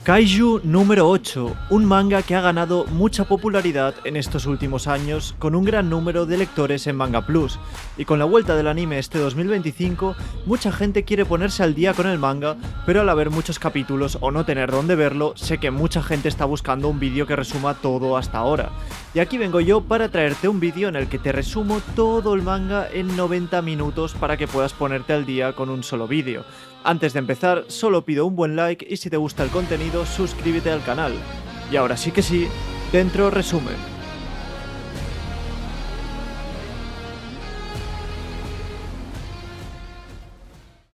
Kaiju número 8, un manga que ha ganado mucha popularidad en estos últimos años con un gran número de lectores en Manga Plus, y con la vuelta del anime este 2025, mucha gente quiere ponerse al día con el manga, pero al haber muchos capítulos o no tener dónde verlo, sé que mucha gente está buscando un vídeo que resuma todo hasta ahora. Y aquí vengo yo para traerte un vídeo en el que te resumo todo el manga en 90 minutos para que puedas ponerte al día con un solo vídeo. Antes de empezar, solo pido un buen like y si te gusta el contenido, suscríbete al canal. Y ahora sí que sí, dentro resumen.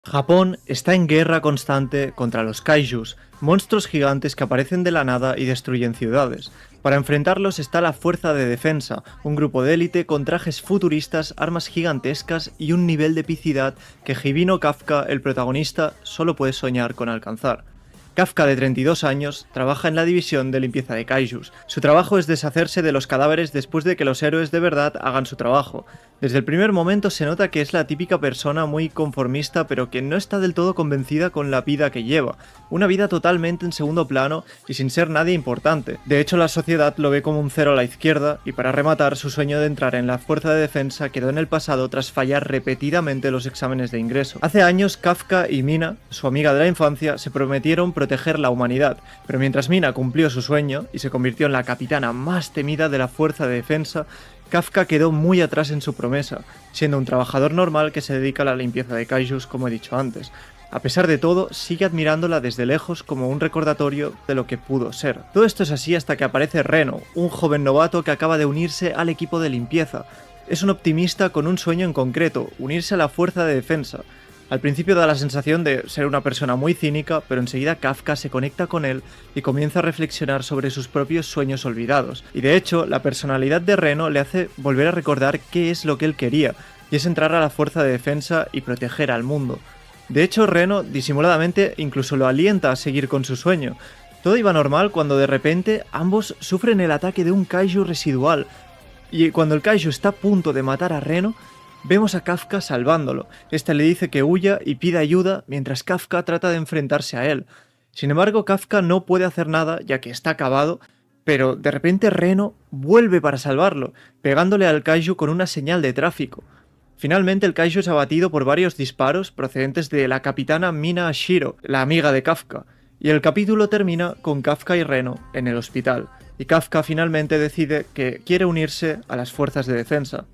Japón está en guerra constante contra los kaijus, monstruos gigantes que aparecen de la nada y destruyen ciudades. Para enfrentarlos está la Fuerza de Defensa, un grupo de élite con trajes futuristas, armas gigantescas y un nivel de epicidad que Hibino Kafka, el protagonista, solo puede soñar con alcanzar. Kafka, de 32 años, trabaja en la división de limpieza de kaijus. Su trabajo es deshacerse de los cadáveres después de que los héroes de verdad hagan su trabajo. Desde el primer momento se nota que es la típica persona muy conformista pero que no está del todo convencida con la vida que lleva. Una vida totalmente en segundo plano y sin ser nadie importante. De hecho, la sociedad lo ve como un cero a la izquierda y para rematar, su sueño de entrar en la Fuerza de Defensa quedó en el pasado tras fallar repetidamente los exámenes de ingreso. Hace años, Kafka y Mina, su amiga de la infancia, se prometieron proteger la humanidad, pero mientras Mina cumplió su sueño y se convirtió en la capitana más temida de la Fuerza de Defensa, Kafka quedó muy atrás en su promesa, siendo un trabajador normal que se dedica a la limpieza de kaijus, como he dicho antes. A pesar de todo, sigue admirándola desde lejos como un recordatorio de lo que pudo ser. Todo esto es así hasta que aparece Reno, un joven novato que acaba de unirse al equipo de limpieza. Es un optimista con un sueño en concreto, unirse a la Fuerza de Defensa. Al principio da la sensación de ser una persona muy cínica, pero enseguida Kafka se conecta con él y comienza a reflexionar sobre sus propios sueños olvidados. Y de hecho, la personalidad de Reno le hace volver a recordar qué es lo que él quería, y es entrar a la Fuerza de Defensa y proteger al mundo. De hecho, Reno, disimuladamente, incluso lo alienta a seguir con su sueño. Todo iba normal cuando de repente ambos sufren el ataque de un kaiju residual, y cuando el kaiju está a punto de matar a Reno, vemos a Kafka salvándolo. Este le dice que huya y pide ayuda mientras Kafka trata de enfrentarse a él. Sin embargo, Kafka no puede hacer nada ya que está acabado, pero de repente Reno vuelve para salvarlo, pegándole al kaiju con una señal de tráfico. Finalmente el kaiju es abatido por varios disparos procedentes de la capitana Mina Ashiro, la amiga de Kafka, y el capítulo termina con Kafka y Reno en el hospital, y Kafka finalmente decide que quiere unirse a las fuerzas de defensa.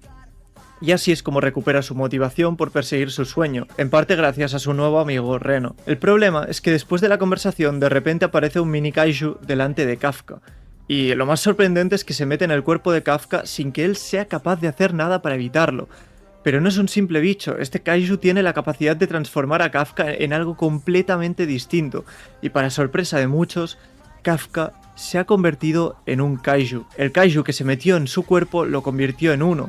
Y así es como recupera su motivación por perseguir su sueño, en parte gracias a su nuevo amigo Reno. El problema es que después de la conversación de repente aparece un mini kaiju delante de Kafka, y lo más sorprendente es que se mete en el cuerpo de Kafka sin que él sea capaz de hacer nada para evitarlo. Pero no es un simple bicho, este kaiju tiene la capacidad de transformar a Kafka en algo completamente distinto, y para sorpresa de muchos, Kafka se ha convertido en un kaiju. El kaiju que se metió en su cuerpo lo convirtió en uno.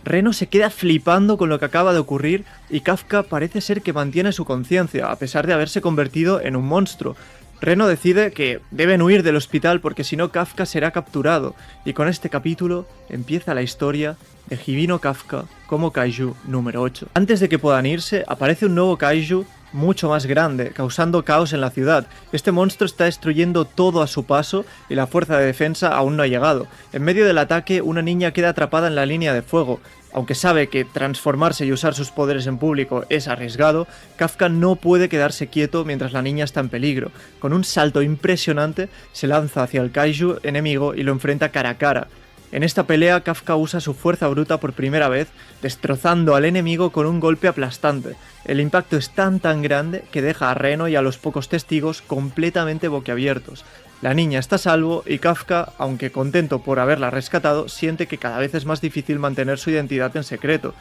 Reno se queda flipando con lo que acaba de ocurrir y Kafka parece ser que mantiene su conciencia, a pesar de haberse convertido en un monstruo. Reno decide que deben huir del hospital porque si no Kafka será capturado, y con este capítulo empieza la historia de Hibino Kafka como Kaiju número 8. Antes de que puedan irse, aparece un nuevo Kaiju mucho más grande, causando caos en la ciudad. Este monstruo está destruyendo todo a su paso y la Fuerza de Defensa aún no ha llegado. En medio del ataque, una niña queda atrapada en la línea de fuego. Aunque sabe que transformarse y usar sus poderes en público es arriesgado, Kafka no puede quedarse quieto mientras la niña está en peligro. Con un salto impresionante, se lanza hacia el kaiju enemigo y lo enfrenta cara a cara. En esta pelea, Kafka usa su fuerza bruta por primera vez, destrozando al enemigo con un golpe aplastante. El impacto es tan grande que deja a Reno y a los pocos testigos completamente boquiabiertos. La niña está a salvo y Kafka, aunque contento por haberla rescatado, siente que cada vez es más difícil mantener su identidad en secreto.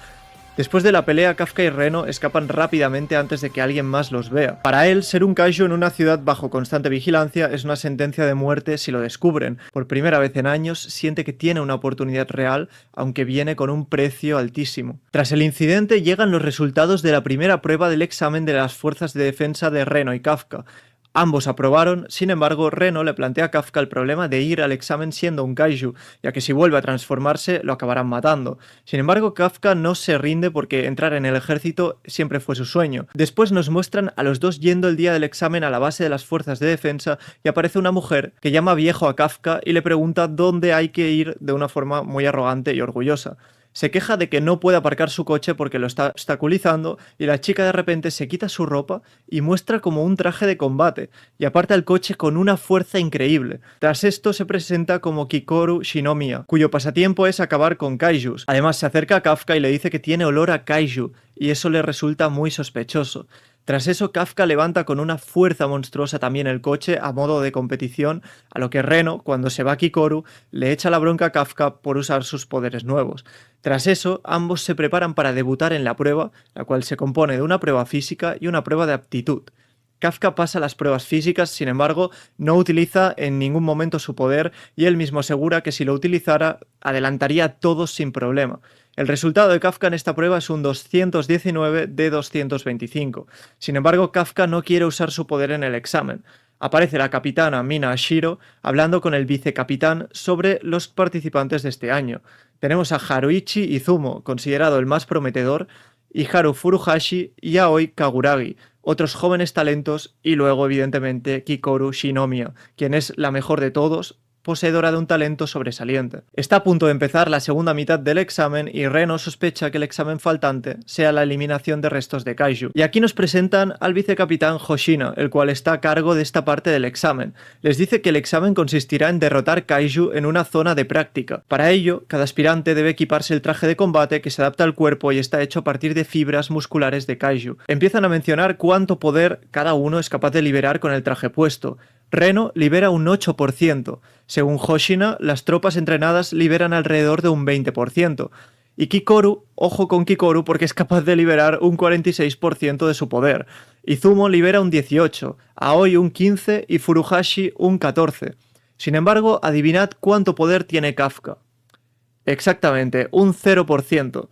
Después de la pelea, Kafka y Reno escapan rápidamente antes de que alguien más los vea. Para él, ser un kaiju en una ciudad bajo constante vigilancia es una sentencia de muerte si lo descubren. Por primera vez en años, siente que tiene una oportunidad real, aunque viene con un precio altísimo. Tras el incidente, llegan los resultados de la primera prueba del examen de las fuerzas de defensa de Reno y Kafka. Ambos aprobaron, sin embargo, Reno le plantea a Kafka el problema de ir al examen siendo un kaiju, ya que si vuelve a transformarse lo acabarán matando. Sin embargo, Kafka no se rinde porque entrar en el ejército siempre fue su sueño. Después nos muestran a los dos yendo el día del examen a la base de las fuerzas de defensa y aparece una mujer que llama viejo a Kafka y le pregunta dónde hay que ir de una forma muy arrogante y orgullosa. Se queja de que no puede aparcar su coche porque lo está obstaculizando y la chica de repente se quita su ropa y muestra como un traje de combate y aparta el coche con una fuerza increíble. Tras esto se presenta como Kikoru Shinomiya, cuyo pasatiempo es acabar con kaijus. Además se acerca a Kafka y le dice que tiene olor a kaiju y eso le resulta muy sospechoso. Tras eso, Kafka levanta con una fuerza monstruosa también el coche a modo de competición, a lo que Reno, cuando se va Kikoru, le echa la bronca a Kafka por usar sus poderes nuevos. Tras eso, ambos se preparan para debutar en la prueba, la cual se compone de una prueba física y una prueba de aptitud. Kafka pasa las pruebas físicas, sin embargo, no utiliza en ningún momento su poder y él mismo asegura que si lo utilizara, adelantaría a todos sin problema. El resultado de Kafka en esta prueba es un 219 de 225. Sin embargo, Kafka no quiere usar su poder en el examen. Aparece la capitana Mina Ashiro hablando con el vicecapitán sobre los participantes de este año. Tenemos a Haruichi Izumo, considerado el más prometedor, y Haru Furuhashi y Aoi Kaguragi, otros jóvenes talentos, y luego evidentemente Kikoru Shinomiya, quien es la mejor de todos, poseedora de un talento sobresaliente. Está a punto de empezar la segunda mitad del examen y Reno sospecha que el examen faltante sea la eliminación de restos de kaiju. Y aquí nos presentan al vicecapitán Hoshina, el cual está a cargo de esta parte del examen. Les dice que el examen consistirá en derrotar kaiju en una zona de práctica. Para ello, cada aspirante debe equiparse el traje de combate que se adapta al cuerpo y está hecho a partir de fibras musculares de kaiju. Empiezan a mencionar cuánto poder cada uno es capaz de liberar con el traje puesto. Reno libera un 8%. Según Hoshina, las tropas entrenadas liberan alrededor de un 20%. Y Kikoru, ojo con Kikoru porque es capaz de liberar un 46% de su poder. Izumo libera un 18%, Aoi un 15% y Furuhashi un 14%. Sin embargo, adivinad cuánto poder tiene Kafka. Exactamente, un 0%.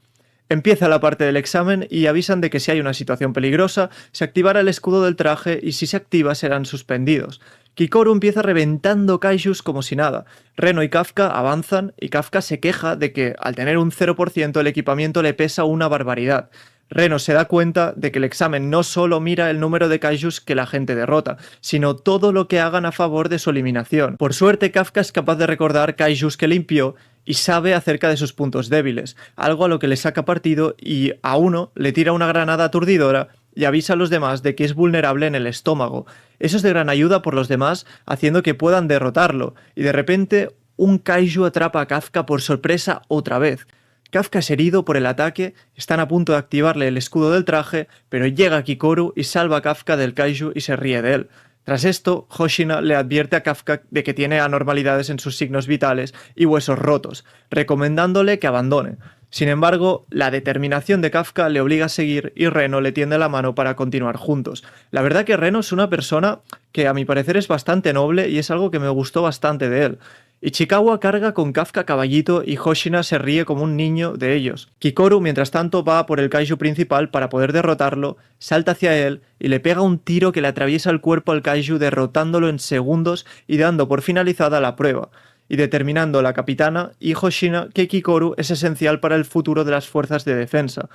Empieza la parte del examen y avisan de que si hay una situación peligrosa, se activará el escudo del traje y si se activa serán suspendidos. Kikoru empieza reventando kaijus como si nada. Reno y Kafka avanzan y Kafka se queja de que al tener un 0% el equipamiento le pesa una barbaridad. Reno se da cuenta de que el examen no solo mira el número de kaijus que la gente derrota, sino todo lo que hagan a favor de su eliminación. Por suerte, Kafka es capaz de recordar kaijus que limpió y sabe acerca de sus puntos débiles, algo a lo que le saca partido y a uno le tira una granada aturdidora y avisa a los demás de que es vulnerable en el estómago. Eso es de gran ayuda por los demás, haciendo que puedan derrotarlo, y de repente un kaiju atrapa a Kafka por sorpresa otra vez. Kafka es herido por el ataque, están a punto de activarle el escudo del traje, pero llega Kikoru y salva a Kafka del kaiju y se ríe de él. Tras esto, Hoshina le advierte a Kafka de que tiene anormalidades en sus signos vitales y huesos rotos, recomendándole que abandone. Sin embargo, la determinación de Kafka le obliga a seguir y Reno le tiende la mano para continuar juntos. La verdad que Reno es una persona que a mi parecer es bastante noble y es algo que me gustó bastante de él. Ichikawa carga con Kafka a caballito y Hoshina se ríe como un niño de ellos. Kikoru, mientras tanto, va por el kaiju principal para poder derrotarlo, salta hacia él y le pega un tiro que le atraviesa el cuerpo al kaiju derrotándolo en segundos y dando por finalizada la prueba, y determinando la capitana y Hoshina que Kikoru es esencial para el futuro de las fuerzas de defensa.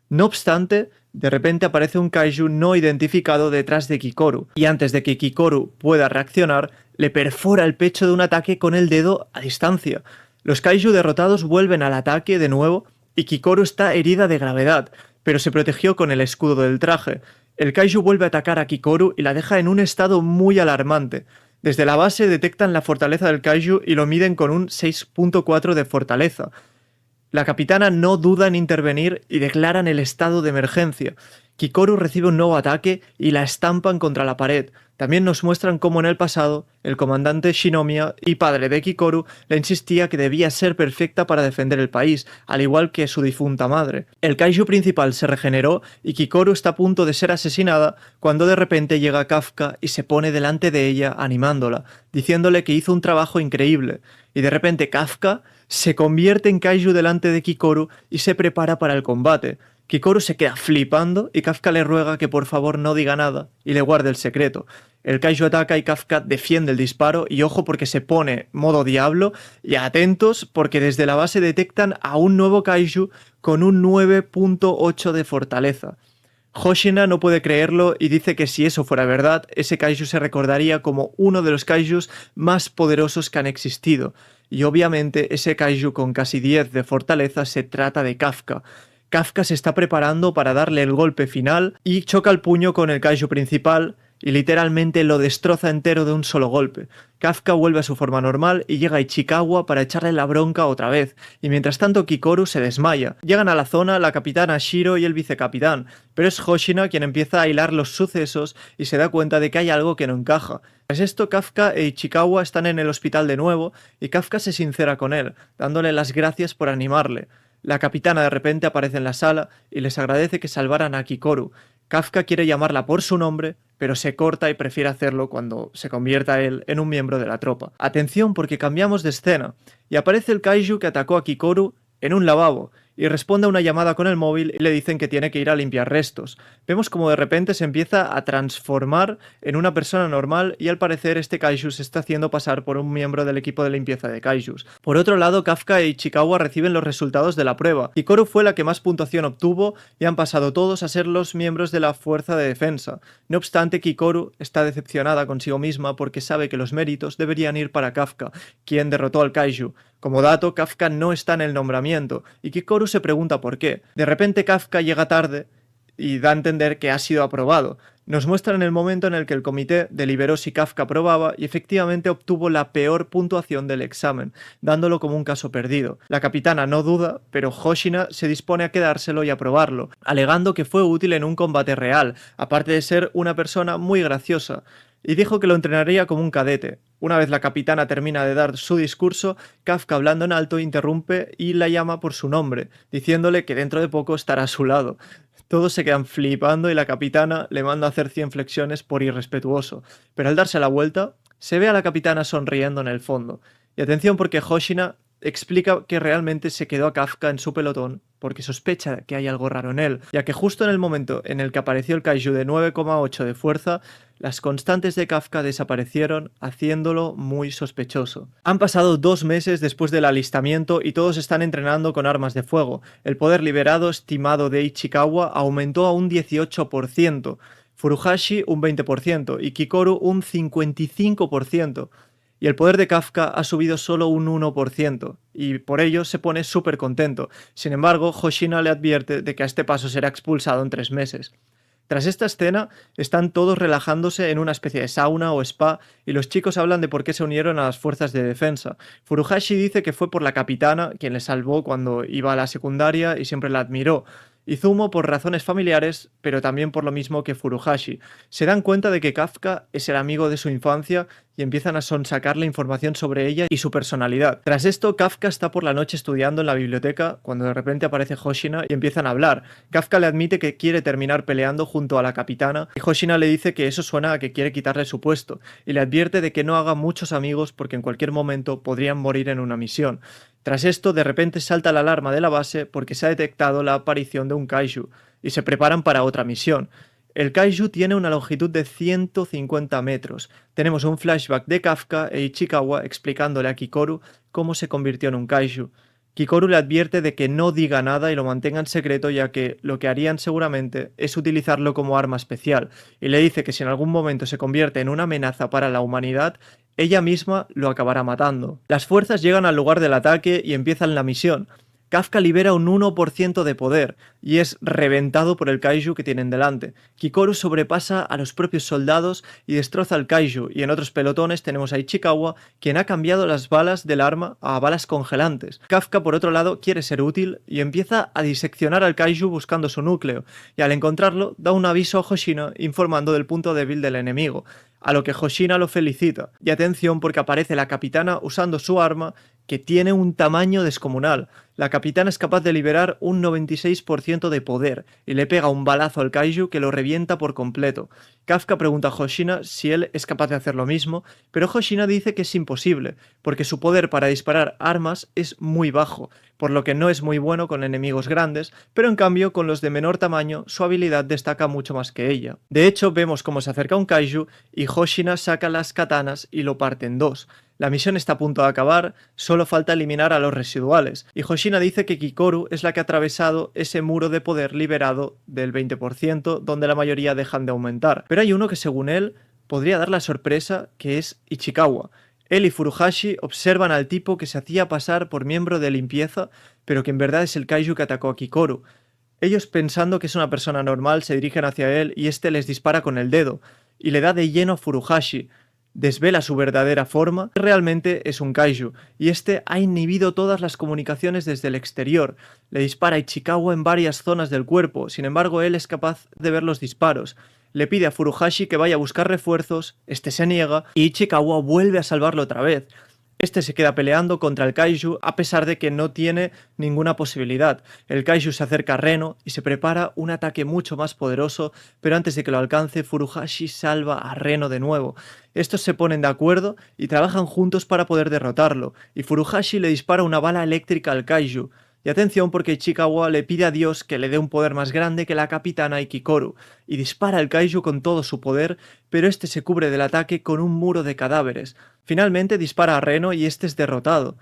No obstante, de repente aparece un kaiju no identificado detrás de Kikoru, y antes de que Kikoru pueda reaccionar, le perfora el pecho de un ataque con el dedo a distancia. Los kaiju derrotados vuelven al ataque de nuevo y Kikoru está herida de gravedad, pero se protegió con el escudo del traje. El kaiju vuelve a atacar a Kikoru y la deja en un estado muy alarmante. Desde la base detectan la fortaleza del kaiju y lo miden con un 6.4 de fortaleza. La capitana no duda en intervenir y declaran el estado de emergencia. Kikoru recibe un nuevo ataque y la estampan contra la pared. También nos muestran cómo en el pasado, el comandante Shinomiya y padre de Kikoru le insistía que debía ser perfecta para defender el país, al igual que su difunta madre. El kaiju principal se regeneró y Kikoru está a punto de ser asesinada cuando de repente llega Kafka y se pone delante de ella animándola, diciéndole que hizo un trabajo increíble. Y de repente Kafka se convierte en kaiju delante de Kikoru y se prepara para el combate. Kikoru se queda flipando y Kafka le ruega que por favor no diga nada y le guarde el secreto. El kaiju ataca y Kafka defiende el disparo y ojo porque se pone modo diablo y atentos porque desde la base detectan a un nuevo kaiju con un 9.8 de fortaleza. Hoshina no puede creerlo y dice que si eso fuera verdad, ese kaiju se recordaría como uno de los kaijus más poderosos que han existido. Y obviamente ese kaiju con casi 10 de fortaleza se trata de Kafka. Kafka se está preparando para darle el golpe final y choca el puño con el kaiju principal y literalmente lo destroza entero de un solo golpe. Kafka vuelve a su forma normal y llega a Ichikawa para echarle la bronca otra vez, y mientras tanto Kikoru se desmaya. Llegan a la zona la capitana Shiro y el vicecapitán, pero es Hoshina quien empieza a hilar los sucesos y se da cuenta de que hay algo que no encaja. Tras esto, Kafka e Ichikawa están en el hospital de nuevo y Kafka se sincera con él, dándole las gracias por animarle. La capitana de repente aparece en la sala y les agradece que salvaran a Kikoru. Kafka quiere llamarla por su nombre, pero se corta y prefiere hacerlo cuando se convierta él en un miembro de la tropa. Atención porque cambiamos de escena y aparece el kaiju que atacó a Kikoru en un lavabo y responde a una llamada con el móvil y le dicen que tiene que ir a limpiar restos. Vemos como de repente se empieza a transformar en una persona normal y al parecer este kaiju se está haciendo pasar por un miembro del equipo de limpieza de kaijus. Por otro lado, Kafka e Ichikawa reciben los resultados de la prueba. Kikoru fue la que más puntuación obtuvo y han pasado todos a ser los miembros de la fuerza de defensa. No obstante, Kikoru está decepcionada consigo misma porque sabe que los méritos deberían ir para Kafka, quien derrotó al kaiju. Como dato, Kafka no está en el nombramiento y Kikoru se pregunta por qué. De repente Kafka llega tarde y da a entender que ha sido aprobado. Nos muestran el momento en el que el comité deliberó si Kafka aprobaba y efectivamente obtuvo la peor puntuación del examen, dándolo como un caso perdido. La capitana no duda, pero Hoshina se dispone a quedárselo y aprobarlo, alegando que fue útil en un combate real, aparte de ser una persona muy graciosa. Y dijo que lo entrenaría como un cadete. Una vez la capitana termina de dar su discurso, Kafka, hablando en alto, interrumpe y la llama por su nombre, diciéndole que dentro de poco estará a su lado. Todos se quedan flipando y la capitana le manda a hacer 100 flexiones por irrespetuoso, pero al darse la vuelta, se ve a la capitana sonriendo en el fondo. Y atención porque Hoshina explica que realmente se quedó a Kafka en su pelotón porque sospecha que hay algo raro en él, ya que justo en el momento en el que apareció el kaiju de 9,8 de fuerza, las constantes de Kafka desaparecieron, haciéndolo muy sospechoso. Han pasado 2 meses después del alistamiento y todos están entrenando con armas de fuego. El poder liberado estimado de Ichikawa aumentó a un 18%, Furuhashi un 20% y Kikoru un 55%. Y el poder de Kafka ha subido solo un 1%, y por ello se pone súper contento. Sin embargo, Hoshina le advierte de que a este paso será expulsado en 3 meses. Tras esta escena, están todos relajándose en una especie de sauna o spa y los chicos hablan de por qué se unieron a las fuerzas de defensa. Furuhashi dice que fue por la capitana, quien le salvó cuando iba a la secundaria y siempre la admiró. Izumo por razones familiares, pero también por lo mismo que Furuhashi. Se dan cuenta de que Kafka es el amigo de su infancia y empiezan a sonsacarle información sobre ella y su personalidad. Tras esto, Kafka está por la noche estudiando en la biblioteca cuando de repente aparece Hoshina y empiezan a hablar. Kafka le admite que quiere terminar peleando junto a la capitana y Hoshina le dice que eso suena a que quiere quitarle su puesto y le advierte de que no haga muchos amigos porque en cualquier momento podrían morir en una misión. Tras esto, de repente salta la alarma de la base porque se ha detectado la aparición de un kaiju y se preparan para otra misión. El kaiju tiene una longitud de 150 metros. Tenemos un flashback de Kafka e Ichikawa explicándole a Kikoru cómo se convirtió en un kaiju. Kikoru le advierte de que no diga nada y lo mantenga en secreto, ya que lo que harían seguramente es utilizarlo como arma especial, y le dice que si en algún momento se convierte en una amenaza para la humanidad, ella misma lo acabará matando. Las fuerzas llegan al lugar del ataque y empiezan la misión. Kafka libera un 1% de poder y es reventado por el kaiju que tienen delante. Kikoru sobrepasa a los propios soldados y destroza al kaiju, y en otros pelotones tenemos a Ichikawa, quien ha cambiado las balas del arma a balas congelantes. Kafka, por otro lado, quiere ser útil y empieza a diseccionar al kaiju buscando su núcleo, y al encontrarlo da un aviso a Hoshina informando del punto débil del enemigo, a lo que Hoshina lo felicita. Y atención porque aparece la capitana usando su arma, que tiene un tamaño descomunal. La capitana es capaz de liberar un 96% de poder y le pega un balazo al kaiju que lo revienta por completo. Kafka pregunta a Hoshina si él es capaz de hacer lo mismo, pero Hoshina dice que es imposible, porque su poder para disparar armas es muy bajo, por lo que no es muy bueno con enemigos grandes, pero en cambio con los de menor tamaño su habilidad destaca mucho más que ella. De hecho, vemos cómo se acerca un kaiju y Hoshina saca las katanas y lo parte en dos. La misión está a punto de acabar, solo falta eliminar a los residuales, y Hoshina dice que Kikoru es la que ha atravesado ese muro de poder liberado del 20%, donde la mayoría dejan de aumentar. Pero hay uno que según él podría dar la sorpresa, que es Ichikawa. Él y Furuhashi observan al tipo que se hacía pasar por miembro de limpieza, pero que en verdad es el kaiju que atacó a Kikoru. Ellos, pensando que es una persona normal, se dirigen hacia él y este les dispara con el dedo, y le da de lleno a Furuhashi. Desvela su verdadera forma, realmente es un kaiju, y este ha inhibido todas las comunicaciones desde el exterior. Le dispara a Ichikawa en varias zonas del cuerpo, sin embargo él es capaz de ver los disparos. Le pide a Furuhashi que vaya a buscar refuerzos, este se niega, y Ichikawa vuelve a salvarlo otra vez. Este se queda peleando contra el kaiju a pesar de que no tiene ninguna posibilidad. El kaiju se acerca a Reno y se prepara un ataque mucho más poderoso, pero antes de que lo alcance, Furuhashi salva a Reno de nuevo. Estos se ponen de acuerdo y trabajan juntos para poder derrotarlo, y Furuhashi le dispara una bala eléctrica al kaiju. Y atención porque Ichikawa le pide a Dios que le dé un poder más grande que la capitana y Kikoru, y dispara al kaiju con todo su poder, pero este se cubre del ataque con un muro de cadáveres. Finalmente dispara a Reno y este es derrotado.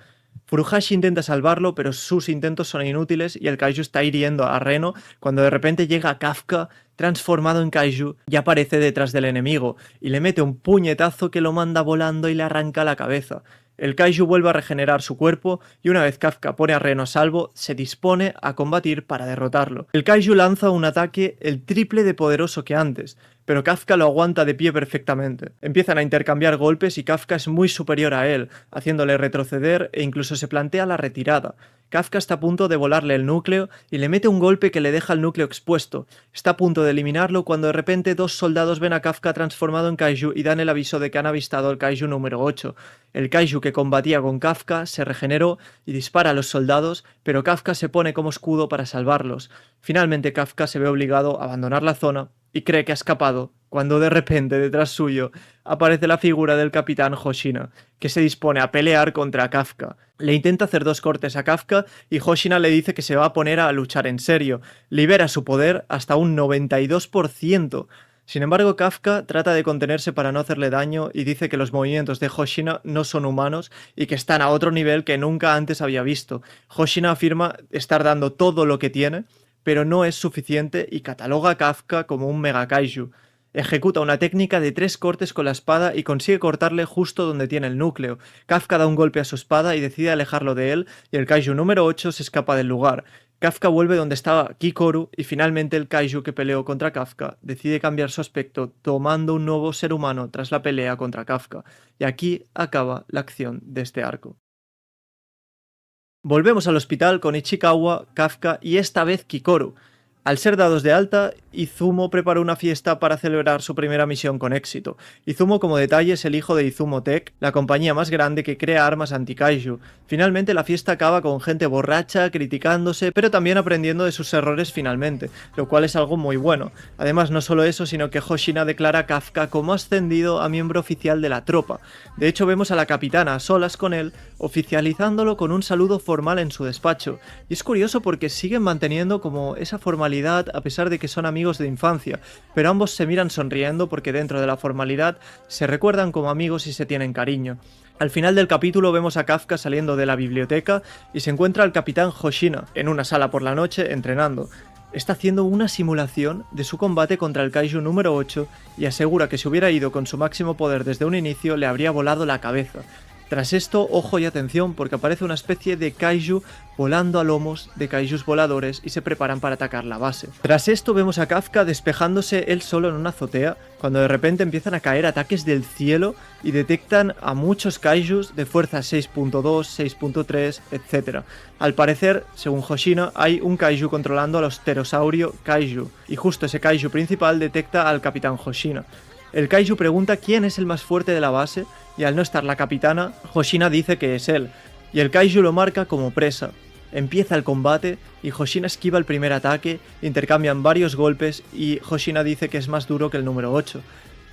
Furuhashi intenta salvarlo, pero sus intentos son inútiles y el kaiju está hiriendo a Reno cuando de repente llega Kafka, transformado en kaiju, y aparece detrás del enemigo, y le mete un puñetazo que lo manda volando y le arranca la cabeza. El kaiju vuelve a regenerar su cuerpo y una vez Kafka pone a Reno a salvo, se dispone a combatir para derrotarlo. El kaiju lanza un ataque el triple de poderoso que antes, pero Kafka lo aguanta de pie perfectamente. Empiezan a intercambiar golpes y Kafka es muy superior a él, haciéndole retroceder e incluso se plantea la retirada. Kafka está a punto de volarle el núcleo y le mete un golpe que le deja el núcleo expuesto. Está a punto de eliminarlo cuando de repente dos soldados ven a Kafka transformado en kaiju y dan el aviso de que han avistado al kaiju número 8. El kaiju que combatía con Kafka se regeneró y dispara a los soldados, pero Kafka se pone como escudo para salvarlos. Finalmente Kafka se ve obligado a abandonar la zona y cree que ha escapado, cuando de repente detrás suyo aparece la figura del capitán Hoshina, que se dispone a pelear contra Kafka. Le intenta hacer dos cortes a Kafka y Hoshina le dice que se va a poner a luchar en serio. Libera su poder hasta un 92%. Sin embargo, Kafka trata de contenerse para no hacerle daño y dice que los movimientos de Hoshina no son humanos y que están a otro nivel que nunca antes había visto. Hoshina afirma estar dando todo lo que tiene, pero no es suficiente y cataloga a Kafka como un mega kaiju. Ejecuta una técnica de 3 cortes con la espada y consigue cortarle justo donde tiene el núcleo. Kafka da un golpe a su espada y decide alejarlo de él y el kaiju número 8 se escapa del lugar. Kafka vuelve donde estaba Kikoru y finalmente el kaiju que peleó contra Kafka decide cambiar su aspecto tomando un nuevo ser humano tras la pelea contra Kafka. Y aquí acaba la acción de este arco. Volvemos al hospital con Ichikawa, Kafka y esta vez Kikoru. Al ser dados de alta, Izumo preparó una fiesta para celebrar su primera misión con éxito. Izumo, como detalle, es el hijo de Izumo Tech, la compañía más grande que crea armas anti-kaiju. Finalmente la fiesta acaba con gente borracha, criticándose, pero también aprendiendo de sus errores finalmente, lo cual es algo muy bueno. Además, no solo eso, sino que Hoshina declara a Kafka como ascendido a miembro oficial de la tropa. De hecho, vemos a la capitana a solas con él, oficializándolo con un saludo formal en su despacho. Y es curioso porque siguen manteniendo como esa formalidad a pesar de que son amigos de infancia, pero ambos se miran sonriendo porque dentro de la formalidad se recuerdan como amigos y se tienen cariño. Al final del capítulo vemos a Kafka saliendo de la biblioteca y se encuentra al capitán Hoshina en una sala por la noche entrenando. Está haciendo una simulación de su combate contra el kaiju número 8 y asegura que si hubiera ido con su máximo poder desde un inicio le habría volado la cabeza. Tras esto, ojo y atención porque aparece una especie de kaiju volando a lomos de kaijus voladores y se preparan para atacar la base. Tras esto vemos a Kafka despejándose él solo en una azotea cuando de repente empiezan a caer ataques del cielo y detectan a muchos kaijus de fuerza 6.2, 6.3, etc. Al parecer, según Hoshina, hay un kaiju controlando a los pterosaurio kaiju y justo ese kaiju principal detecta al capitán Hoshina. El kaiju pregunta quién es el más fuerte de la base y al no estar la capitana, Hoshina dice que es él. y el kaiju lo marca como presa. Empieza el combate y Hoshina esquiva el primer ataque, intercambian varios golpes y Hoshina dice que es más duro que el número 8.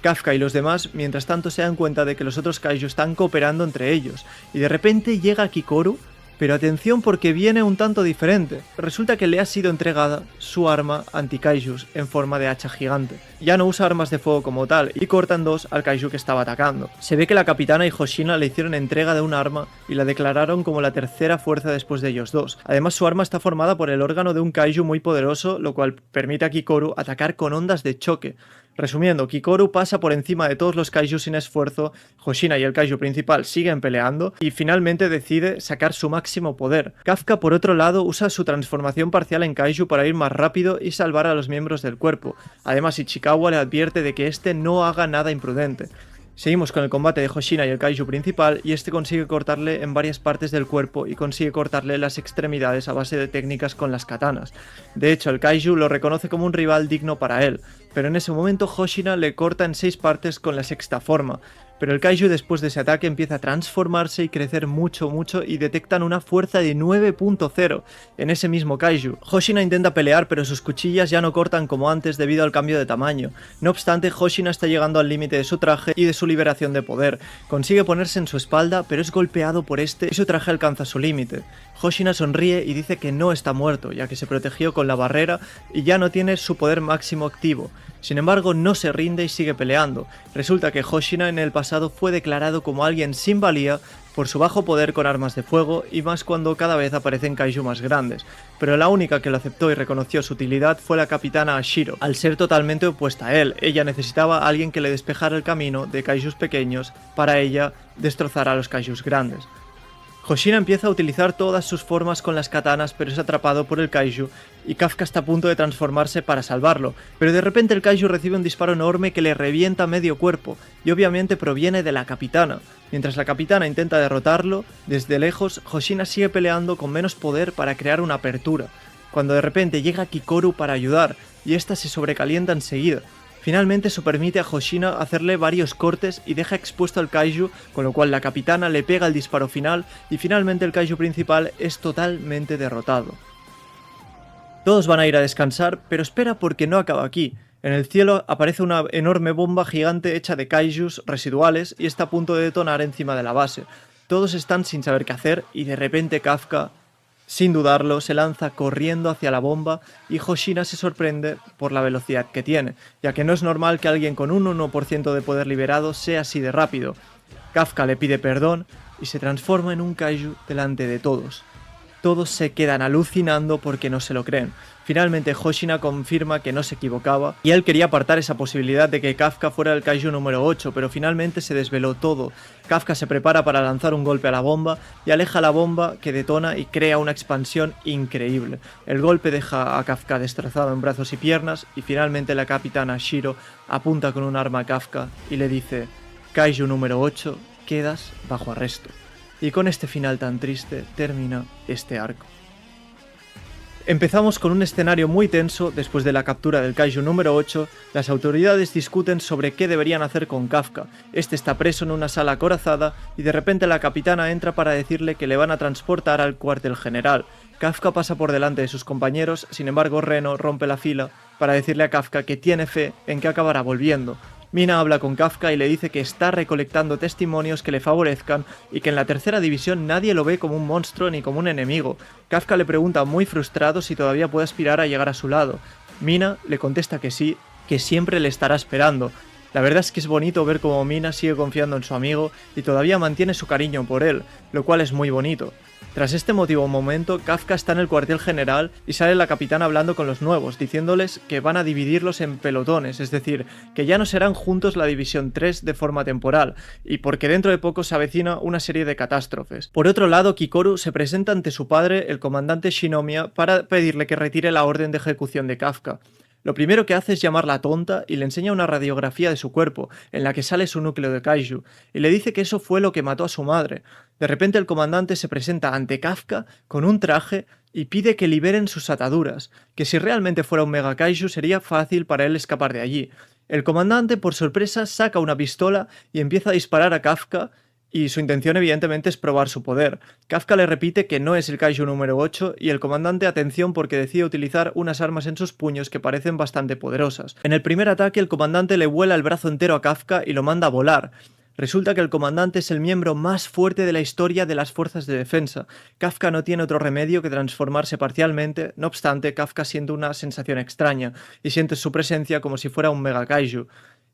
Kafka y los demás, mientras tanto, se dan cuenta de que los otros kaiju están cooperando entre ellos, y de repente llega Kikoru, pero atención porque viene un tanto diferente. Resulta que le ha sido entregada su arma anti-kaijus en forma de hacha gigante. Ya no usa armas de fuego como tal y corta en dos al kaiju que estaba atacando. Se ve que la capitana y Hoshina le hicieron entrega de un arma y la declararon como la tercera fuerza después de ellos dos. Además, su arma está formada por el órgano de un kaiju muy poderoso, lo cual permite a Kikoru atacar con ondas de choque. Resumiendo, Kikoru pasa por encima de todos los kaiju sin esfuerzo, Hoshina y el kaiju principal siguen peleando y finalmente decide sacar su máximo poder. Kafka, por otro lado, usa su transformación parcial en kaiju para ir más rápido y salvar a los miembros del cuerpo. Además, Ichikawa le advierte de que este no haga nada imprudente. Seguimos con el combate de Hoshina y el kaiju principal y este consigue cortarle en varias partes del cuerpo y consigue cortarle las extremidades a base de técnicas con las katanas. De hecho, el kaiju lo reconoce como un rival digno para él, pero en ese momento Hoshina le corta en 6 partes con la sexta forma. Pero el kaiju después de ese ataque empieza a transformarse y crecer mucho y detectan una fuerza de 9.0 en ese mismo kaiju. Hoshina intenta pelear pero sus cuchillas ya no cortan como antes debido al cambio de tamaño. No obstante, Hoshina está llegando al límite de su traje y de su liberación de poder. Consigue ponerse en su espalda pero es golpeado por este y su traje alcanza su límite. Hoshina sonríe y dice que no está muerto, ya que se protegió con la barrera y ya no tiene su poder máximo activo. Sin embargo, no se rinde y sigue peleando. Resulta que Hoshina en el pasado fue declarado como alguien sin valía por su bajo poder con armas de fuego y más cuando cada vez aparecen kaiju más grandes, pero la única que lo aceptó y reconoció su utilidad fue la capitana Ashiro, al ser totalmente opuesta a él. Ella necesitaba a alguien que le despejara el camino de kaijus pequeños para ella destrozar a los kaijus grandes. Hoshina empieza a utilizar todas sus formas con las katanas pero es atrapado por el kaiju y Kafka está a punto de transformarse para salvarlo, pero de repente el kaiju recibe un disparo enorme que le revienta medio cuerpo y obviamente proviene de la capitana. Mientras la capitana intenta derrotarlo, desde lejos Hoshina sigue peleando con menos poder para crear una apertura, cuando de repente llega Kikoru para ayudar y esta se sobrecalienta enseguida. Finalmente eso permite a Hoshina hacerle varios cortes y deja expuesto al kaiju, con lo cual la capitana le pega el disparo final y finalmente el kaiju principal es totalmente derrotado. Todos van a ir a descansar, pero espera porque no acaba aquí. En el cielo aparece una enorme bomba gigante hecha de kaijus residuales y está a punto de detonar encima de la base. Todos están sin saber qué hacer y de repente Kafka, sin dudarlo, se lanza corriendo hacia la bomba y Hoshina se sorprende por la velocidad que tiene, ya que no es normal que alguien con un 1% de poder liberado sea así de rápido. Kafka le pide perdón y se transforma en un kaiju delante de todos. Todos se quedan alucinando porque no se lo creen. Finalmente Hoshina confirma que no se equivocaba y él quería apartar esa posibilidad de que Kafka fuera el kaiju número 8, pero finalmente se desveló todo. Kafka se prepara para lanzar un golpe a la bomba y aleja la bomba que detona y crea una expansión increíble. El golpe deja a Kafka destrozado en brazos y piernas y finalmente la capitana Shiro apunta con un arma a Kafka y le dice: kaiju número 8, quedas bajo arresto. Y con este final tan triste termina este arco. Empezamos con un escenario muy tenso. Después de la captura del kaiju número 8, las autoridades discuten sobre qué deberían hacer con Kafka. Este está preso en una sala acorazada y de repente la capitana entra para decirle que le van a transportar al cuartel general. Kafka pasa por delante de sus compañeros, sin embargo Reno rompe la fila para decirle a Kafka que tiene fe en que acabará volviendo. Mina habla con Kafka y le dice que está recolectando testimonios que le favorezcan y que en la tercera división nadie lo ve como un monstruo ni como un enemigo. Kafka le pregunta muy frustrado si todavía puede aspirar a llegar a su lado. Mina le contesta que sí, que siempre le estará esperando. La verdad es que es bonito ver cómo Mina sigue confiando en su amigo y todavía mantiene su cariño por él, lo cual es muy bonito. Tras este emotivo momento, Kafka está en el cuartel general y sale la capitana hablando con los nuevos, diciéndoles que van a dividirlos en pelotones, es decir, que ya no serán juntos la división 3 de forma temporal, y porque dentro de poco se avecina una serie de catástrofes. Por otro lado, Kikoru se presenta ante su padre, el comandante Shinomiya, para pedirle que retire la orden de ejecución de Kafka. Lo primero que hace es llamarla tonta y le enseña una radiografía de su cuerpo, en la que sale su núcleo de kaiju, y le dice que eso fue lo que mató a su madre. De repente el comandante se presenta ante Kafka con un traje y pide que liberen sus ataduras, que si realmente fuera un mega kaiju sería fácil para él escapar de allí. El comandante, por sorpresa, saca una pistola y empieza a disparar a Kafka, y su intención evidentemente es probar su poder. Kafka le repite que no es el Kaiju número 8 y el comandante atención porque decide utilizar unas armas en sus puños que parecen bastante poderosas. En el primer ataque el comandante le vuela el brazo entero a Kafka y lo manda a volar. Resulta que el comandante es el miembro más fuerte de la historia de las fuerzas de defensa. Kafka no tiene otro remedio que transformarse parcialmente, no obstante, Kafka siente una sensación extraña y siente su presencia como si fuera un mega kaiju.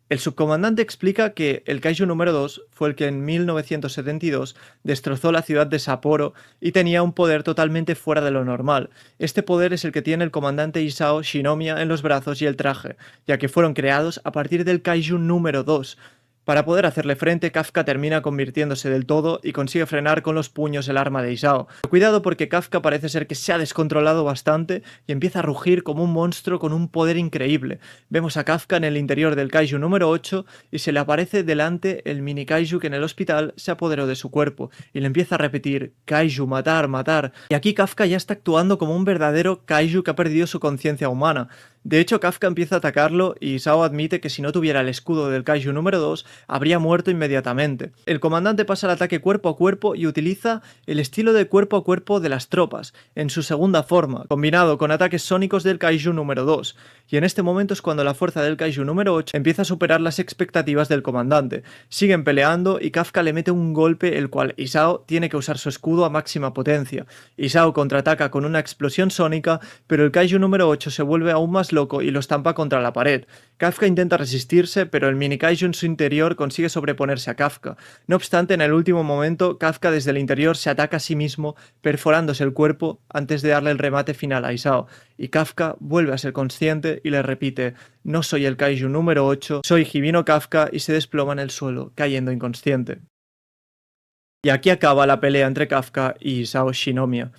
El subcomandante explica que el Kaiju número 2 fue el que en 1972 destrozó la ciudad de Sapporo y tenía un poder totalmente fuera de lo normal. Este poder es el que tiene el comandante Isao Shinomiya en los brazos y el traje, ya que fueron creados a partir del Kaiju número 2. Para poder hacerle frente, Kafka termina convirtiéndose del todo y consigue frenar con los puños el arma de Isao. Cuidado porque Kafka parece ser que se ha descontrolado bastante y empieza a rugir como un monstruo con un poder increíble. Vemos a Kafka en el interior del Kaiju número 8 y se le aparece delante el mini Kaiju que en el hospital se apoderó de su cuerpo y le empieza a repetir Kaiju, matar, matar. Y aquí Kafka ya está actuando como un verdadero Kaiju que ha perdido su conciencia humana. De hecho, Kafka empieza a atacarlo y Isao admite que si no tuviera el escudo del Kaiju número 2, habría muerto inmediatamente. El comandante pasa al ataque cuerpo a cuerpo y utiliza el estilo de cuerpo a cuerpo de las tropas, en su segunda forma, combinado con ataques sónicos del Kaiju número 2. Y en este momento es cuando la fuerza del Kaiju número 8 empieza a superar las expectativas del comandante. Siguen peleando y Kafka le mete un golpe el cual Isao tiene que usar su escudo a máxima potencia. Isao contraataca con una explosión sónica, pero el Kaiju número 8 se vuelve aún más loco y lo estampa contra la pared. Kafka intenta resistirse, pero el mini Kaiju en su interior consigue sobreponerse a Kafka. No obstante, en el último momento, Kafka desde el interior se ataca a sí mismo, perforándose el cuerpo antes de darle el remate final a Isao. Y Kafka vuelve a ser consciente y le repite: no soy el Kaiju número 8, soy Hibino Kafka, y se desploma en el suelo, cayendo inconsciente. Y aquí acaba la pelea entre Kafka y Isao Shinomiya.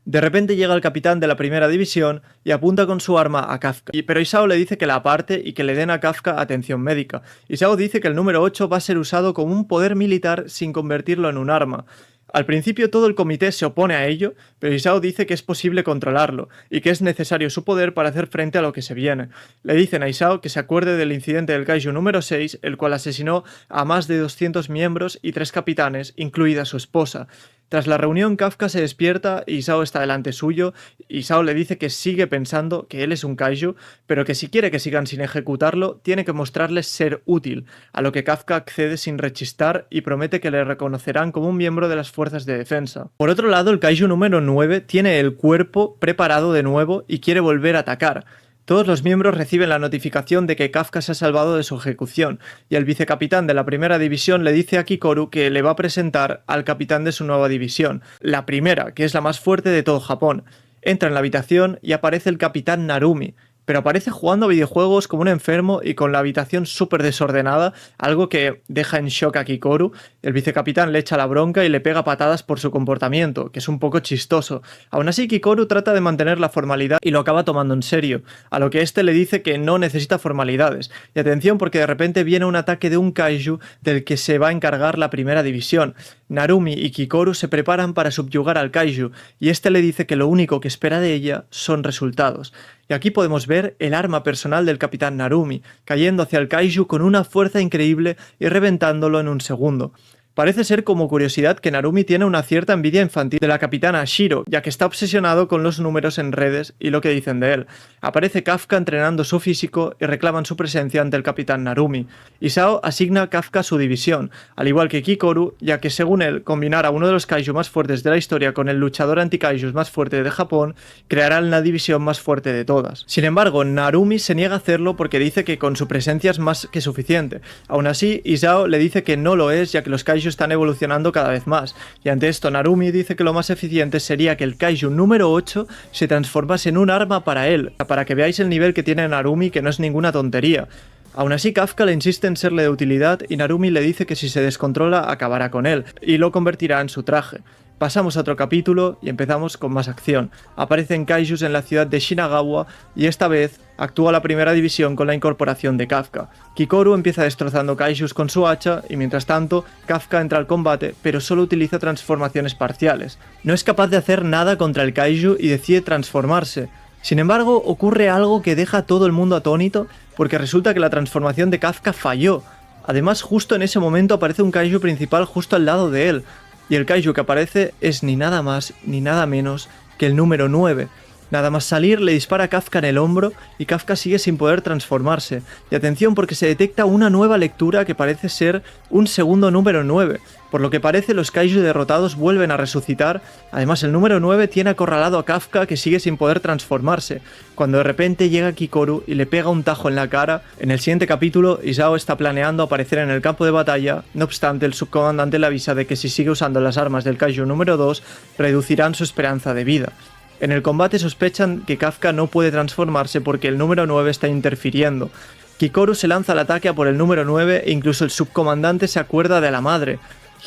De repente llega el capitán de la primera división y apunta con su arma a Kafka, pero Isao le dice que la aparte y que le den a Kafka atención médica. Isao dice que el número 8 va a ser usado como un poder militar sin convertirlo en un arma. Al principio todo el comité se opone a ello, pero Isao dice que es posible controlarlo y que es necesario su poder para hacer frente a lo que se viene. Le dicen a Isao que se acuerde del incidente del Kaiju número 6, el cual asesinó a más de 200 miembros y 3 capitanes, incluida su esposa. Tras la reunión, Kafka se despierta y Isao está delante suyo. Isao le dice que sigue pensando que él es un kaiju, pero que si quiere que sigan sin ejecutarlo, tiene que mostrarles ser útil, a lo que Kafka accede sin rechistar y promete que le reconocerán como un miembro de las fuerzas de defensa. Por otro lado, el kaiju número 9 tiene el cuerpo preparado de nuevo y quiere volver a atacar. Todos los miembros reciben la notificación de que Kafka se ha salvado de su ejecución, y el vicecapitán de la primera división le dice a Kikoru que le va a presentar al capitán de su nueva división, la primera, que es la más fuerte de todo Japón. Entra en la habitación y aparece el capitán Narumi, pero aparece jugando a videojuegos como un enfermo y con la habitación súper desordenada, algo que deja en shock a Kikoru. El vicecapitán le echa la bronca y le pega patadas por su comportamiento, que es un poco chistoso. Aún así, Kikoru trata de mantener la formalidad y lo acaba tomando en serio, a lo que este le dice que no necesita formalidades. Y atención, porque de repente viene un ataque de un kaiju del que se va a encargar la primera división. Narumi y Kikoru se preparan para subyugar al kaiju, y este le dice que lo único que espera de ella son resultados. Y aquí podemos ver el arma personal del capitán Narumi, cayendo hacia el kaiju con una fuerza increíble y reventándolo en un segundo. Parece ser como curiosidad que Narumi tiene una cierta envidia infantil de la capitana Shiro, ya que está obsesionado con los números en redes y lo que dicen de él. Aparece Kafka entrenando su físico y reclaman su presencia ante el capitán Narumi. Isao asigna a Kafka su división, al igual que Kikoru, ya que según él, combinar a uno de los kaiju más fuertes de la historia con el luchador anti-kaijus más fuerte de Japón creará la división más fuerte de todas. Sin embargo, Narumi se niega a hacerlo porque dice que con su presencia es más que suficiente. Aún así, Isao le dice que no lo es, ya que los kaiju están evolucionando cada vez más, y ante esto Narumi dice que lo más eficiente sería que el kaiju número 8 se transformase en un arma para él, para que veáis el nivel que tiene Narumi, que no es ninguna tontería. Aún así, Kafka le insiste en serle de utilidad y Narumi le dice que si se descontrola acabará con él, y lo convertirá en su traje. Pasamos a otro capítulo y empezamos con más acción. Aparecen kaijus en la ciudad de Shinagawa y esta vez actúa la primera división con la incorporación de Kafka. Kikoru empieza destrozando kaijus con su hacha y mientras tanto Kafka entra al combate, pero solo utiliza transformaciones parciales. No es capaz de hacer nada contra el kaiju y decide transformarse. Sin embargo, ocurre algo que deja a todo el mundo atónito porque resulta que la transformación de Kafka falló. Además, justo en ese momento aparece un kaiju principal justo al lado de él, y el kaiju que aparece es ni nada más ni nada menos que el número 9. Nada más salir le dispara a Kafka en el hombro y Kafka sigue sin poder transformarse. Y atención porque se detecta una nueva lectura que parece ser un segundo número 9. Por lo que parece los kaiju derrotados vuelven a resucitar. Además el número 9 tiene acorralado a Kafka que sigue sin poder transformarse. Cuando de repente llega Kikoru y le pega un tajo en la cara. En el siguiente capítulo Isao está planeando aparecer en el campo de batalla. No obstante el subcomandante le avisa de que si sigue usando las armas del kaiju número 2 reducirán su esperanza de vida. En el combate sospechan que Kafka no puede transformarse porque el número 9 está interfiriendo. Kikoru se lanza al ataque a por el número 9 e incluso el subcomandante se acuerda de la madre,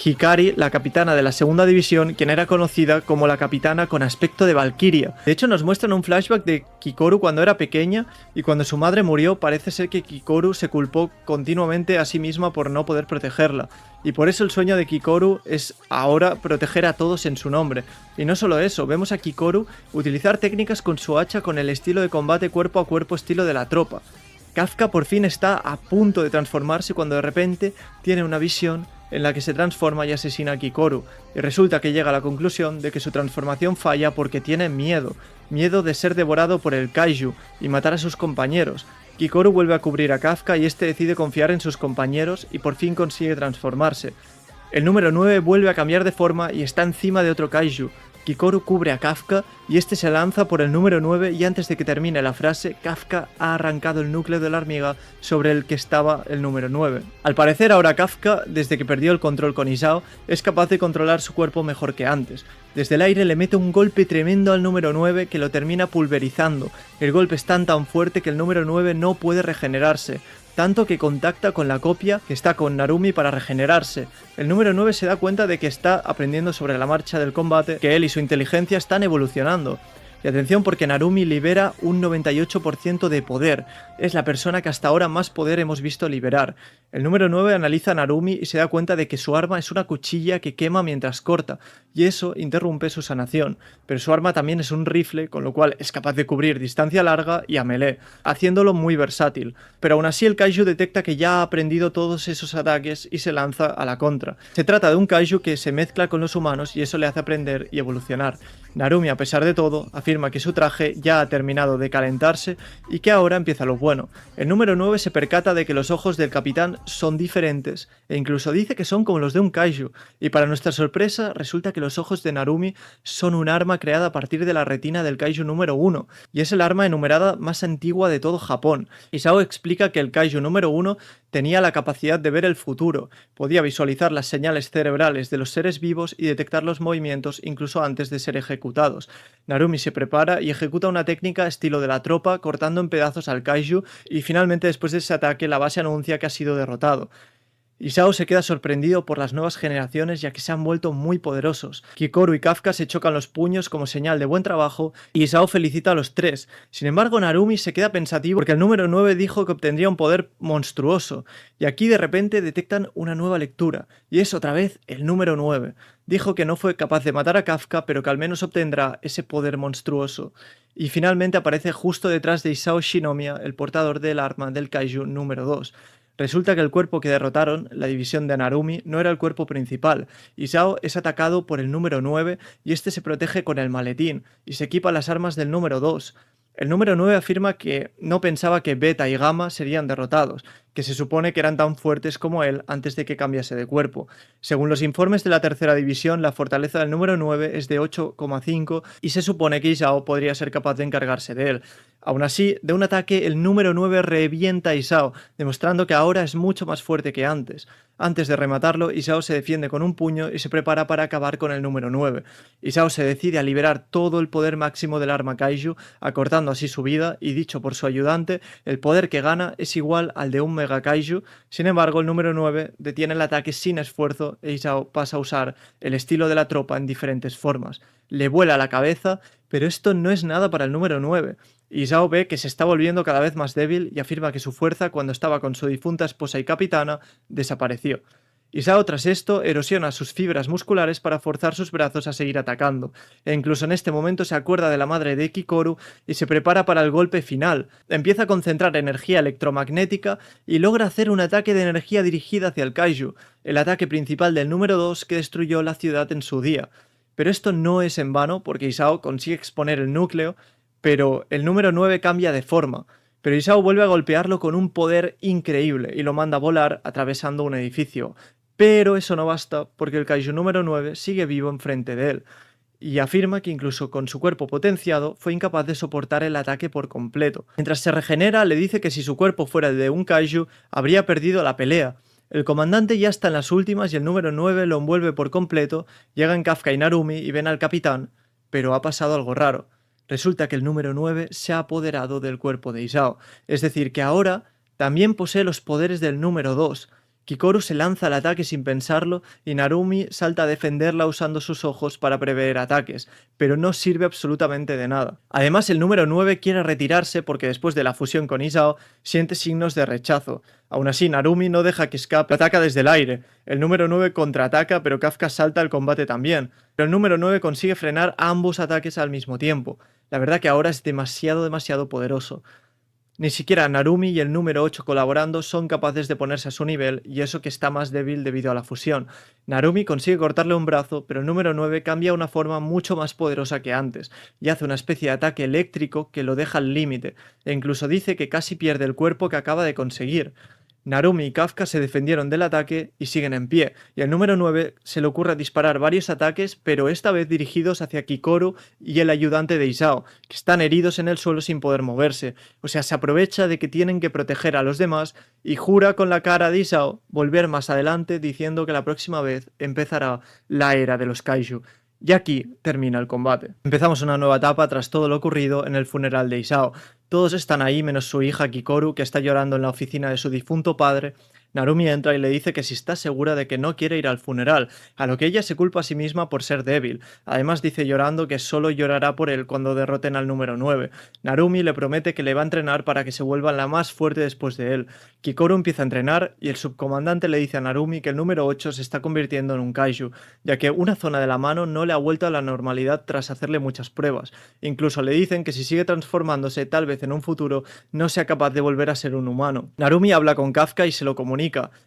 Hikari, la capitana de la segunda división, quien era conocida como la capitana con aspecto de valquiria. De hecho nos muestran un flashback de Kikoru cuando era pequeña y cuando su madre murió parece ser que Kikoru se culpó continuamente a sí misma por no poder protegerla. Y por eso el sueño de Kikoru es ahora proteger a todos en su nombre. Y no solo eso, vemos a Kikoru utilizar técnicas con su hacha con el estilo de combate cuerpo a cuerpo estilo de la tropa. Kafka por fin está a punto de transformarse cuando de repente tiene una visión en la que se transforma y asesina a Kikoru, y resulta que llega a la conclusión de que su transformación falla porque tiene miedo de ser devorado por el kaiju y matar a sus compañeros. Kikoru vuelve a cubrir a Kafka y este decide confiar en sus compañeros y por fin consigue transformarse. El número 9 vuelve a cambiar de forma y está encima de otro kaiju. Kikoru cubre a Kafka y este se lanza por el número 9 y antes de que termine la frase, Kafka ha arrancado el núcleo de la hormiga sobre el que estaba el número 9. Al parecer ahora Kafka, desde que perdió el control con Isao, es capaz de controlar su cuerpo mejor que antes. Desde el aire le mete un golpe tremendo al número 9 que lo termina pulverizando. El golpe es tan fuerte que el número 9 no puede regenerarse. Tanto que contacta con la copia que está con Narumi para regenerarse. El número 9 se da cuenta de que está aprendiendo sobre la marcha del combate, que él y su inteligencia están evolucionando. Y atención porque Narumi libera un 98% de poder. Es la persona que hasta ahora más poder hemos visto liberar. El número 9 analiza a Narumi y se da cuenta de que su arma es una cuchilla que quema mientras corta, y eso interrumpe su sanación. Pero su arma también es un rifle, con lo cual es capaz de cubrir distancia larga y a melee, haciéndolo muy versátil. Pero aún así el kaiju detecta que ya ha aprendido todos esos ataques y se lanza a la contra. Se trata de un kaiju que se mezcla con los humanos y eso le hace aprender y evolucionar. Narumi, a pesar de todo, afirma que su traje ya ha terminado de calentarse y que ahora empieza lo bueno. El número 9 se percata de que los ojos del capitán son diferentes e incluso dice que son como los de un kaiju, y para nuestra sorpresa resulta que los ojos de Narumi son un arma creada a partir de la retina del kaiju número 1 y es el arma enumerada más antigua de todo Japón. Isao explica que el kaiju número 1 tenía la capacidad de ver el futuro, podía visualizar las señales cerebrales de los seres vivos y detectar los movimientos incluso antes de ser ejecutados. Narumi se prepara y ejecuta una técnica estilo de la tropa, cortando en pedazos al kaiju, y finalmente después de ese ataque la base anuncia que ha sido derrotado. Isao se queda sorprendido por las nuevas generaciones ya que se han vuelto muy poderosos. Kikoru y Kafka se chocan los puños como señal de buen trabajo y Isao felicita a los tres. Sin embargo, Narumi se queda pensativo porque el número 9 dijo que obtendría un poder monstruoso y aquí de repente detectan una nueva lectura y es otra vez el número 9. Dijo que no fue capaz de matar a Kafka pero que al menos obtendrá ese poder monstruoso. Y finalmente aparece justo detrás de Isao Shinomiya, el portador del arma del kaiju número 2. Resulta que el cuerpo que derrotaron, la división de Narumi, no era el cuerpo principal. Isao es atacado por el número 9 y este se protege con el maletín y se equipa las armas del número 2. El número 9 afirma que no pensaba que Beta y Gamma serían derrotados, que se supone que eran tan fuertes como él antes de que cambiase de cuerpo. Según los informes de la tercera división, la fortaleza del número 9 es de 8,5 y se supone que Isao podría ser capaz de encargarse de él. Aún así, de un ataque el número 9 revienta a Isao, demostrando que ahora es mucho más fuerte que antes. Antes de rematarlo, Isao se defiende con un puño y se prepara para acabar con el número 9. Isao se decide a liberar todo el poder máximo del arma kaiju, acortando así su vida, y dicho por su ayudante, el poder que gana es igual al de un mega kaiju. Sin embargo, el número 9 detiene el ataque sin esfuerzo e Isao pasa a usar el estilo de la tropa en diferentes formas. Le vuela la cabeza, pero esto no es nada para el número 9. Isao ve que se está volviendo cada vez más débil y afirma que su fuerza cuando estaba con su difunta esposa y capitana desapareció. Isao tras esto erosiona sus fibras musculares para forzar sus brazos a seguir atacando, e incluso en este momento se acuerda de la madre de Kikoru y se prepara para el golpe final. Empieza a concentrar energía electromagnética y logra hacer un ataque de energía dirigida hacia el kaiju, el ataque principal del número 2 que destruyó la ciudad en su día. Pero esto no es en vano porque Isao consigue exponer el núcleo, pero el número 9 cambia de forma. Pero Isao vuelve a golpearlo con un poder increíble y lo manda a volar atravesando un edificio. Pero eso no basta porque el kaiju número 9 sigue vivo enfrente de él y afirma que incluso con su cuerpo potenciado fue incapaz de soportar el ataque por completo. Mientras se regenera, le dice que si su cuerpo fuera el de un kaiju, habría perdido la pelea. El comandante ya está en las últimas y el número 9 lo envuelve por completo, llegan Kafka y Narumi y ven al capitán, pero ha pasado algo raro. Resulta que el número 9 se ha apoderado del cuerpo de Isao, es decir, que ahora también posee los poderes del número 2. Kikoru se lanza al ataque sin pensarlo y Narumi salta a defenderla usando sus ojos para prever ataques, pero no sirve absolutamente de nada. Además, el número 9 quiere retirarse porque después de la fusión con Isao siente signos de rechazo. Aún así, Narumi no deja que escape, ataca desde el aire. El número 9 contraataca, pero Kafka salta al combate también. Pero el número 9 consigue frenar ambos ataques al mismo tiempo. La verdad que ahora es demasiado poderoso. Ni siquiera Narumi y el número 8 colaborando son capaces de ponerse a su nivel, y eso que está más débil debido a la fusión. Narumi consigue cortarle un brazo, pero el número 9 cambia a una forma mucho más poderosa que antes, y hace una especie de ataque eléctrico que lo deja al límite, e incluso dice que casi pierde el cuerpo que acaba de conseguir. Narumi y Kafka se defendieron del ataque y siguen en pie, y al número 9 se le ocurre disparar varios ataques, pero esta vez dirigidos hacia Kikoru y el ayudante de Isao, que están heridos en el suelo sin poder moverse. O sea, se aprovecha de que tienen que proteger a los demás y jura con la cara de Isao volver más adelante diciendo que la próxima vez empezará la era de los kaiju. Y aquí termina el combate. Empezamos una nueva etapa tras todo lo ocurrido en el funeral de Isao. Todos están ahí menos su hija Kikoru, que está llorando en la oficina de su difunto padre. Narumi entra y le dice que si está segura de que no quiere ir al funeral, a lo que ella se culpa a sí misma por ser débil. Además dice llorando que solo llorará por él cuando derroten al número 9. Narumi le promete que le va a entrenar para que se vuelva la más fuerte después de él. Kikoru empieza a entrenar y el subcomandante le dice a Narumi que el número 8 se está convirtiendo en un kaiju, ya que una zona de la mano no le ha vuelto a la normalidad tras hacerle muchas pruebas. Incluso le dicen que si sigue transformándose, tal vez en un futuro no sea capaz de volver a ser un humano. Narumi habla con Kafka y se lo comunica.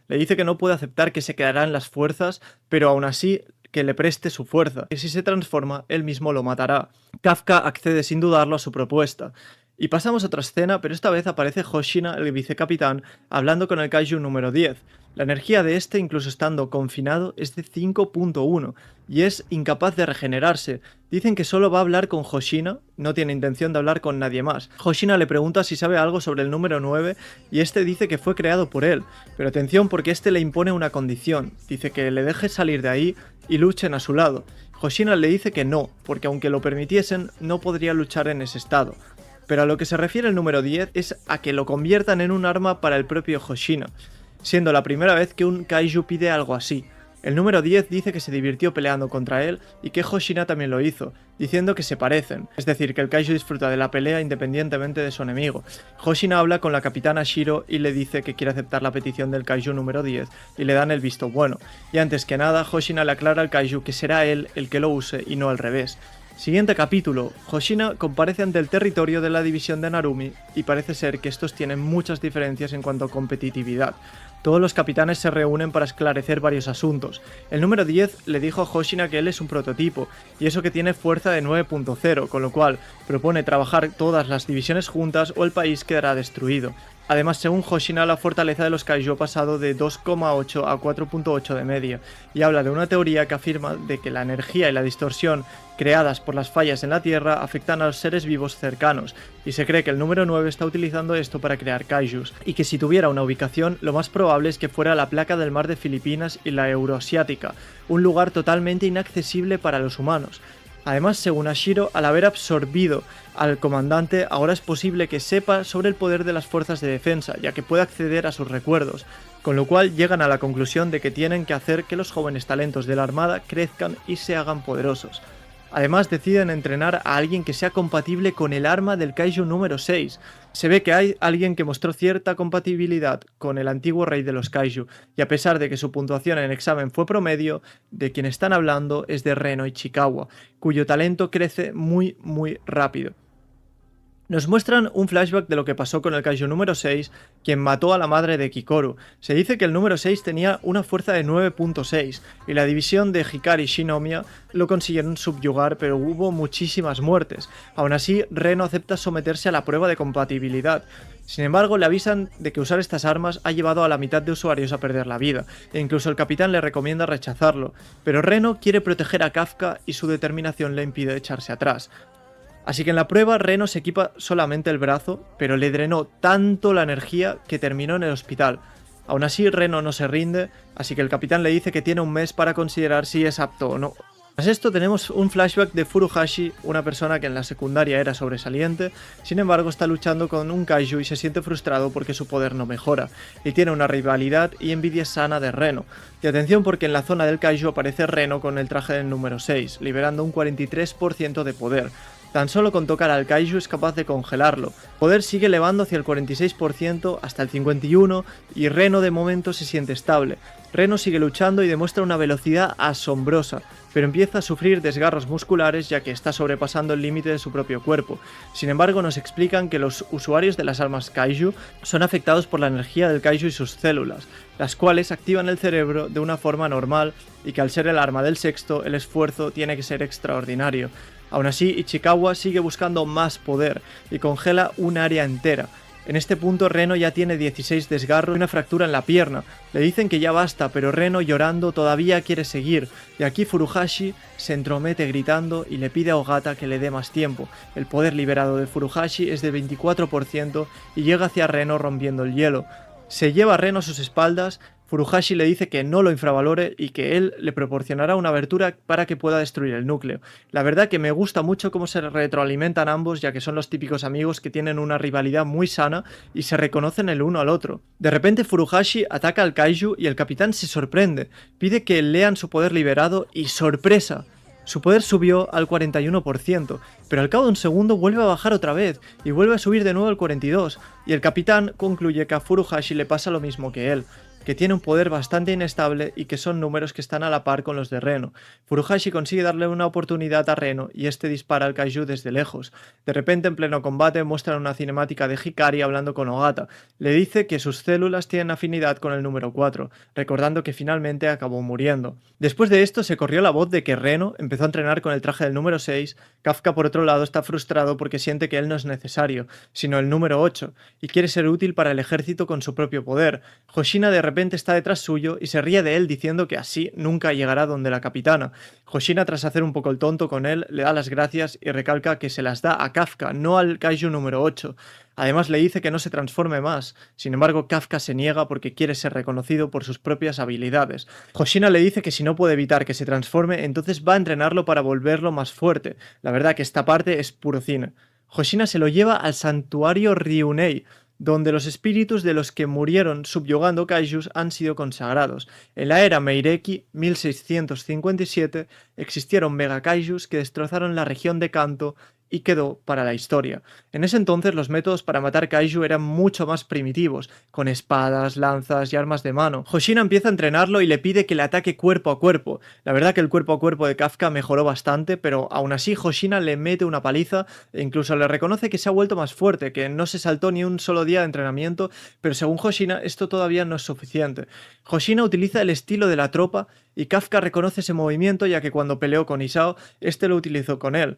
Le dice que no puede aceptar que se quedará en las fuerzas, pero aún así que le preste su fuerza, que si se transforma, él mismo lo matará. Kafka accede sin dudarlo a su propuesta. Y pasamos a otra escena, pero esta vez aparece Hoshina, el vicecapitán, hablando con el kaiju número 10. La energía de este, incluso estando confinado, es de 5.1 y es incapaz de regenerarse. Dicen que solo va a hablar con Hoshina, no tiene intención de hablar con nadie más. Hoshina le pregunta si sabe algo sobre el número 9 y este dice que fue creado por él. Pero atención porque este le impone una condición. Dice que le deje salir de ahí y luchen a su lado. Hoshina le dice que no, porque aunque lo permitiesen, no podría luchar en ese estado. Pero a lo que se refiere el número 10 es a que lo conviertan en un arma para el propio Hoshina, siendo la primera vez que un kaiju pide algo así. El número 10 dice que se divirtió peleando contra él y que Hoshina también lo hizo, diciendo que se parecen, es decir, que el kaiju disfruta de la pelea independientemente de su enemigo. Hoshina habla con la capitana Shiro y le dice que quiere aceptar la petición del kaiju número 10 y le dan el visto bueno, y antes que nada Hoshina le aclara al kaiju que será él el que lo use y no al revés. Siguiente capítulo, Hoshina comparece ante el territorio de la división de Narumi y parece ser que estos tienen muchas diferencias en cuanto a competitividad. Todos los capitanes se reúnen para esclarecer varios asuntos. El número 10 le dijo a Hoshina que él es un prototipo, y eso que tiene fuerza de 9.0, con lo cual propone trabajar todas las divisiones juntas o el país quedará destruido. Además, según Hoshina, la fortaleza de los kaiju ha pasado de 2,8 a 4,8 de media, y habla de una teoría que afirma de que la energía y la distorsión creadas por las fallas en la Tierra afectan a los seres vivos cercanos, y se cree que el número 9 está utilizando esto para crear kaijus, y que si tuviera una ubicación, lo más probable es que fuera la placa del mar de Filipinas y la Euroasiática, un lugar totalmente inaccesible para los humanos. Además, según Ashiro, al haber absorbido al comandante, ahora es posible que sepa sobre el poder de las fuerzas de defensa, ya que puede acceder a sus recuerdos, con lo cual llegan a la conclusión de que tienen que hacer que los jóvenes talentos de la Armada crezcan y se hagan poderosos. Además deciden entrenar a alguien que sea compatible con el arma del Kaiju número 6. Se ve que hay alguien que mostró cierta compatibilidad con el antiguo rey de los Kaiju, y a pesar de que su puntuación en examen fue promedio, de quien están hablando es de Reno Ichikawa, cuyo talento crece muy rápido. Nos muestran un flashback de lo que pasó con el Kaiju número 6, quien mató a la madre de Kikoru. Se dice que el número 6 tenía una fuerza de 9.6 y la división de Hikari Shinomiya lo consiguieron subyugar, pero hubo muchísimas muertes. Aún así, Reno acepta someterse a la prueba de compatibilidad. Sin embargo, le avisan de que usar estas armas ha llevado a la mitad de usuarios a perder la vida, e incluso el capitán le recomienda rechazarlo. Pero Reno quiere proteger a Kafka y su determinación le impide echarse atrás. Así que en la prueba Reno se equipa solamente el brazo, pero le drenó tanto la energía que terminó en el hospital. Aún así Reno no se rinde, así que el capitán le dice que tiene un mes para considerar si es apto o no. Tras esto tenemos un flashback de Furuhashi, una persona que en la secundaria era sobresaliente, sin embargo está luchando con un kaiju y se siente frustrado porque su poder no mejora, y tiene una rivalidad y envidia sana de Reno. Y atención porque en la zona del kaiju aparece Reno con el traje del número 6, liberando un 43% de poder. Tan solo con tocar al kaiju es capaz de congelarlo. El poder sigue elevando hacia el 46% hasta el 51% y Reno de momento se siente estable. Reno sigue luchando y demuestra una velocidad asombrosa, pero empieza a sufrir desgarros musculares ya que está sobrepasando el límite de su propio cuerpo. Sin embargo, nos explican que los usuarios de las armas kaiju son afectados por la energía del kaiju y sus células, las cuales activan el cerebro de una forma normal y que al ser el arma del sexto, el esfuerzo tiene que ser extraordinario. Aún así, Ichikawa sigue buscando más poder y congela un área entera. En este punto Reno ya tiene 16 desgarros y una fractura en la pierna. Le dicen que ya basta, pero Reno llorando todavía quiere seguir, y aquí Furuhashi se entromete gritando y le pide a Ogata que le dé más tiempo. El poder liberado de Furuhashi es de 24% y llega hacia Reno rompiendo el hielo. Se lleva a Reno a sus espaldas. Furuhashi le dice que no lo infravalore y que él le proporcionará una abertura para que pueda destruir el núcleo. La verdad que me gusta mucho cómo se retroalimentan ambos, ya que son los típicos amigos que tienen una rivalidad muy sana y se reconocen el uno al otro. De repente Furuhashi ataca al kaiju y el capitán se sorprende, pide que lean su poder liberado y ¡sorpresa! Su poder subió al 41%, pero al cabo de un segundo vuelve a bajar otra vez y vuelve a subir de nuevo al 42%, y el capitán concluye que a Furuhashi le pasa lo mismo que él, que tiene un poder bastante inestable y que son números que están a la par con los de Reno. Furuhashi consigue darle una oportunidad a Reno y este dispara al kaiju desde lejos. De repente, en pleno combate, muestran una cinemática de Hikari hablando con Ogata. Le dice que sus células tienen afinidad con el número 4, recordando que finalmente acabó muriendo. Después de esto se corrió la voz de que Reno empezó a entrenar con el traje del número 6, Kafka por otro lado está frustrado porque siente que él no es necesario, sino el número 8, y quiere ser útil para el ejército con su propio poder. Hoshina de repente está detrás suyo y se ríe de él diciendo que así nunca llegará donde la capitana. Hoshina, tras hacer un poco el tonto con él, le da las gracias y recalca que se las da a Kafka, no al kaiju número 8. Además le dice que no se transforme más, sin embargo Kafka se niega porque quiere ser reconocido por sus propias habilidades. Hoshina le dice que si no puede evitar que se transforme, entonces va a entrenarlo para volverlo más fuerte. La verdad que esta parte es puro cine. Hoshina se lo lleva al santuario Ryunei, donde los espíritus de los que murieron subyugando kaijus han sido consagrados. En la era Meireki, 1657, existieron megakaijus que destrozaron la región de Kanto y quedó para la historia. En ese entonces los métodos para matar kaiju eran mucho más primitivos, con espadas, lanzas y armas de mano. Hoshina empieza a entrenarlo y le pide que le ataque cuerpo a cuerpo. La verdad que el cuerpo a cuerpo de Kafka mejoró bastante, pero aún así Hoshina le mete una paliza e incluso le reconoce que se ha vuelto más fuerte, que no se saltó ni un solo día de entrenamiento, pero según Hoshina esto todavía no es suficiente. Hoshina utiliza el estilo de la tropa y Kafka reconoce ese movimiento ya que cuando peleó con Isao, este lo utilizó con él.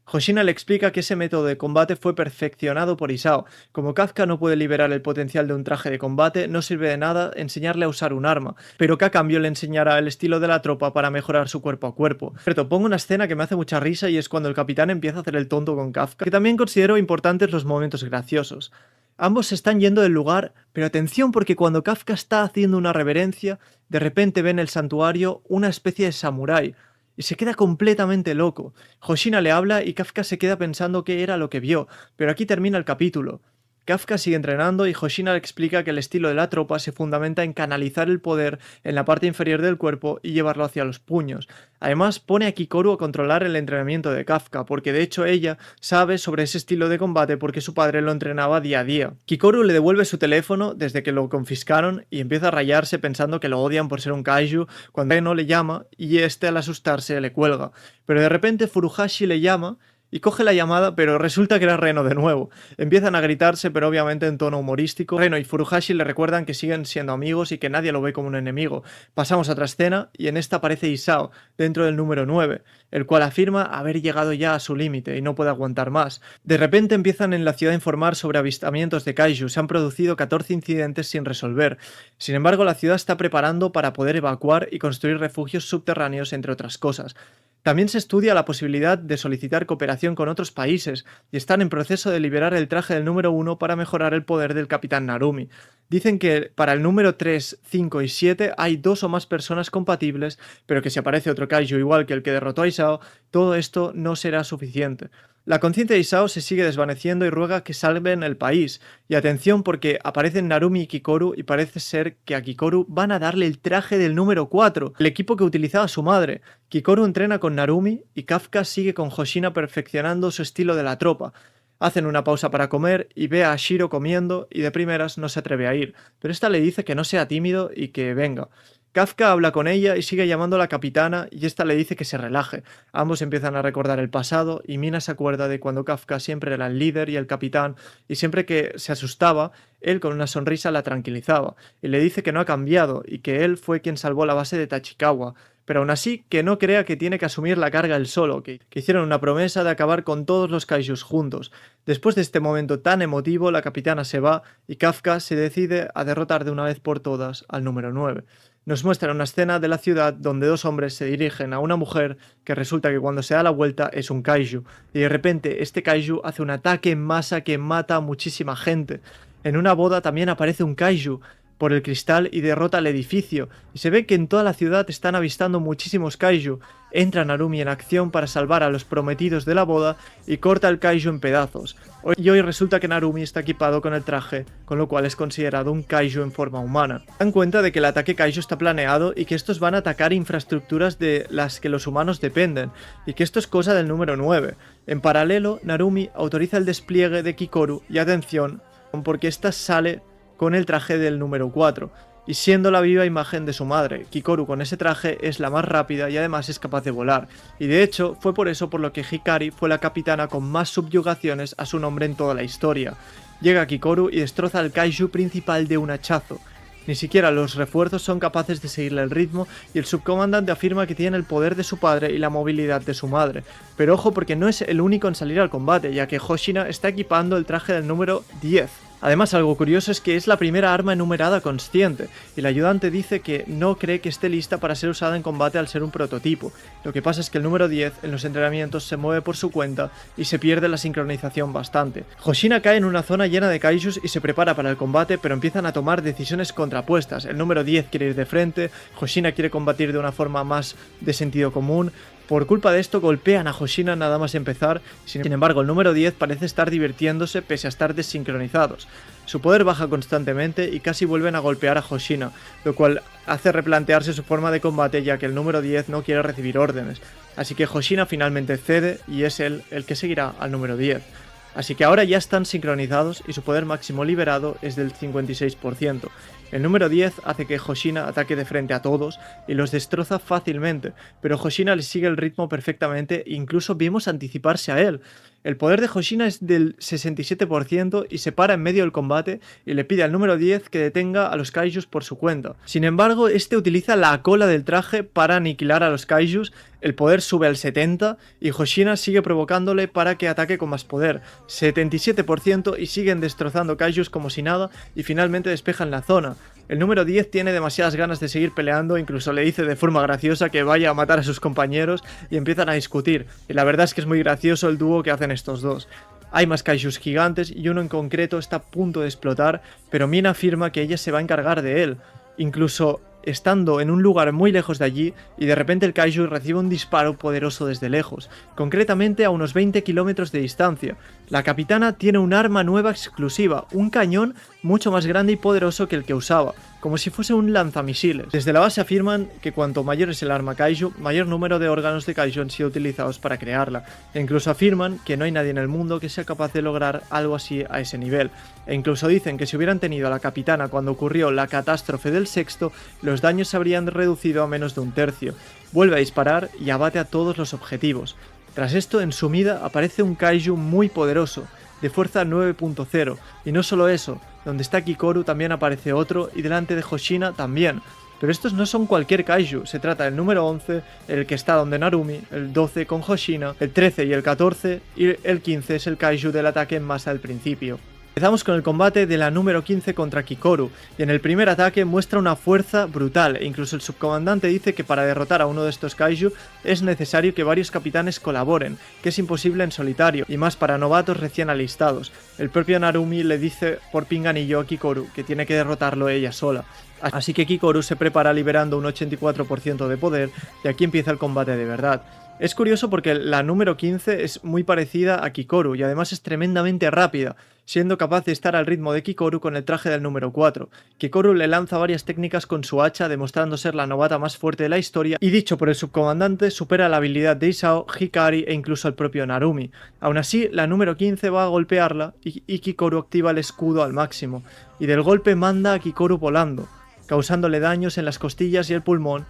Hoshina le explica que ese método de combate fue perfeccionado por Isao. Como Kafka no puede liberar el potencial de un traje de combate, no sirve de nada enseñarle a usar un arma, pero que a cambio le enseñará el estilo de la tropa para mejorar su cuerpo a cuerpo. Pero pongo una escena que me hace mucha risa y es cuando el capitán empieza a hacer el tonto con Kafka, que también considero importantes los momentos graciosos. Ambos se están yendo del lugar, pero atención porque cuando Kafka está haciendo una reverencia, de repente ve en el santuario una especie de samurái, y se queda completamente loco. Hoshina le habla y Kafka se queda pensando qué era lo que vio, pero aquí termina el capítulo. Kafka sigue entrenando y Hoshina le explica que el estilo de la tropa se fundamenta en canalizar el poder en la parte inferior del cuerpo y llevarlo hacia los puños. Además, pone a Kikoru a controlar el entrenamiento de Kafka, porque de hecho ella sabe sobre ese estilo de combate porque su padre lo entrenaba día a día. Kikoru le devuelve su teléfono desde que lo confiscaron y empieza a rayarse pensando que lo odian por ser un kaiju cuando no le llama y este al asustarse le cuelga. Pero de repente Furuhashi le llama y coge la llamada, pero resulta que era Reno de nuevo. Empiezan a gritarse, pero obviamente en tono humorístico. Reno y Furuhashi le recuerdan que siguen siendo amigos y que nadie lo ve como un enemigo. Pasamos a otra escena y en esta aparece Isao, dentro del número 9, el cual afirma haber llegado ya a su límite y no puede aguantar más. De repente empiezan en la ciudad a informar sobre avistamientos de kaiju. Se han producido 14 incidentes sin resolver. Sin embargo, la ciudad está preparando para poder evacuar y construir refugios subterráneos, entre otras cosas. También se estudia la posibilidad de solicitar cooperación con otros países y están en proceso de liberar el traje del número 1 para mejorar el poder del Capitán Narumi. Dicen que para el número 3, 5 y 7 hay 2 o más personas compatibles, pero que si aparece otro kaiju igual que el que derrotó a Isao, todo esto no será suficiente. La conciencia de Isao se sigue desvaneciendo y ruega que salven el país. Y atención porque aparecen Narumi y Kikoru y parece ser que a Kikoru van a darle el traje del número 4, el equipo que utilizaba su madre. Kikoru entrena con Narumi y Kafka sigue con Hoshina perfeccionando su estilo de la tropa. Hacen una pausa para comer y ve a Shiro comiendo y de primeras no se atreve a ir, pero esta le dice que no sea tímido y que venga. Kafka habla con ella y sigue llamando a la capitana y esta le dice que se relaje. Ambos empiezan a recordar el pasado y Mina se acuerda de cuando Kafka siempre era el líder y el capitán y siempre que se asustaba, él con una sonrisa la tranquilizaba y le dice que no ha cambiado y que él fue quien salvó la base de Tachikawa. Pero aún así, que no crea que tiene que asumir la carga él solo, que hicieron una promesa de acabar con todos los kaijus juntos. Después de este momento tan emotivo, la capitana se va y Kafka se decide a derrotar de una vez por todas al número 9. Nos muestran una escena de la ciudad donde 2 hombres se dirigen a una mujer que resulta que cuando se da la vuelta es un kaiju y de repente este kaiju hace un ataque en masa que mata a muchísima gente. En una boda también aparece un kaiju por el cristal y derrota el edificio, y se ve que en toda la ciudad están avistando muchísimos kaiju. Entra Narumi en acción para salvar a los prometidos de la boda y corta el kaiju en pedazos. Y hoy resulta que Narumi está equipado con el traje, con lo cual es considerado un kaiju en forma humana. Dan cuenta de que el ataque kaiju está planeado y que estos van a atacar infraestructuras de las que los humanos dependen, y que esto es cosa del número 9. En paralelo, Narumi autoriza el despliegue de Kikoru y atención, porque ésta sale con el traje del número 4, y siendo la viva imagen de su madre. Kikoru con ese traje es la más rápida y además es capaz de volar, y de hecho fue por eso por lo que Hikari fue la capitana con más subyugaciones a su nombre en toda la historia. Llega Kikoru y destroza al kaiju principal de un hachazo. Ni siquiera los refuerzos son capaces de seguirle el ritmo y el subcomandante afirma que tiene el poder de su padre y la movilidad de su madre. Pero ojo porque no es el único en salir al combate, ya que Hoshina está equipando el traje del número 10. Además, algo curioso es que es la primera arma enumerada consciente, y el ayudante dice que no cree que esté lista para ser usada en combate al ser un prototipo. Lo que pasa es que el número 10 en los entrenamientos se mueve por su cuenta y se pierde la sincronización bastante. Hoshina cae en una zona llena de kaijus y se prepara para el combate, pero empiezan a tomar decisiones contrapuestas. El número 10 quiere ir de frente, Hoshina quiere combatir de una forma más de sentido común. Por culpa de esto golpean a Hoshina nada más empezar, sin embargo el número 10 parece estar divirtiéndose pese a estar desincronizados. Su poder baja constantemente y casi vuelven a golpear a Hoshina, lo cual hace replantearse su forma de combate ya que el número 10 no quiere recibir órdenes. Así que Hoshina finalmente cede y es él el que seguirá al número 10. Así que ahora ya están sincronizados y su poder máximo liberado es del 56%. El número 10 hace que Hoshina ataque de frente a todos y los destroza fácilmente, pero Hoshina le sigue el ritmo perfectamente e incluso vimos anticiparse a él. El poder de Hoshina es del 67% y se para en medio del combate y le pide al número 10 que detenga a los kaijus por su cuenta. Sin embargo, este utiliza la cola del traje para aniquilar a los kaijus, el poder sube al 70% y Hoshina sigue provocándole para que ataque con más poder, 77%, y siguen destrozando kaijus como si nada y finalmente despejan la zona. El número 10 tiene demasiadas ganas de seguir peleando, incluso le dice de forma graciosa que vaya a matar a sus compañeros y empiezan a discutir. Y la verdad es que es muy gracioso el dúo que hacen estos dos. Hay más kaijus gigantes y uno en concreto está a punto de explotar, pero Mina afirma que ella se va a encargar de él. Incluso estando en un lugar muy lejos de allí, y de repente el kaiju recibe un disparo poderoso desde lejos, concretamente a unos 20 kilómetros de distancia. La capitana tiene un arma nueva exclusiva, un cañón mucho más grande y poderoso que el que usaba, como si fuese un lanzamisiles. Desde la base afirman que cuanto mayor es el arma kaiju, mayor número de órganos de kaiju han sido utilizados para crearla, e incluso afirman que no hay nadie en el mundo que sea capaz de lograr algo así a ese nivel, e incluso dicen que si hubieran tenido a la capitana cuando ocurrió la catástrofe del sexto, los daños se habrían reducido a menos de un tercio. Vuelve a disparar y abate a todos los objetivos. Tras esto, en su mida aparece un kaiju muy poderoso, de fuerza 9.0, y no solo eso, donde está Kikoru también aparece otro, y delante de Hoshina también. Pero estos no son cualquier kaiju, se trata del número 11, el que está donde Narumi, el 12 con Hoshina, el 13 y el 14, y el 15 es el kaiju del ataque en masa al principio. Empezamos con el combate de la número 15 contra Kikoru, y en el primer ataque muestra una fuerza brutal, e incluso el subcomandante dice que para derrotar a uno de estos kaiju es necesario que varios capitanes colaboren, que es imposible en solitario, y más para novatos recién alistados. El propio Narumi le dice por pinganillo a Kikoru que tiene que derrotarlo ella sola. Así que Kikoru se prepara liberando un 84% de poder, y aquí empieza el combate de verdad. Es curioso porque la número 15 es muy parecida a Kikoru y además es tremendamente rápida, siendo capaz de estar al ritmo de Kikoru con el traje del número 4. Kikoru le lanza varias técnicas con su hacha, demostrando ser la novata más fuerte de la historia, y dicho por el subcomandante, supera la habilidad de Isao, Hikari e incluso al propio Narumi. Aún así, la número 15 va a golpearla y Kikoru activa el escudo al máximo, y del golpe manda a Kikoru volando, causándole daños en las costillas y el pulmón,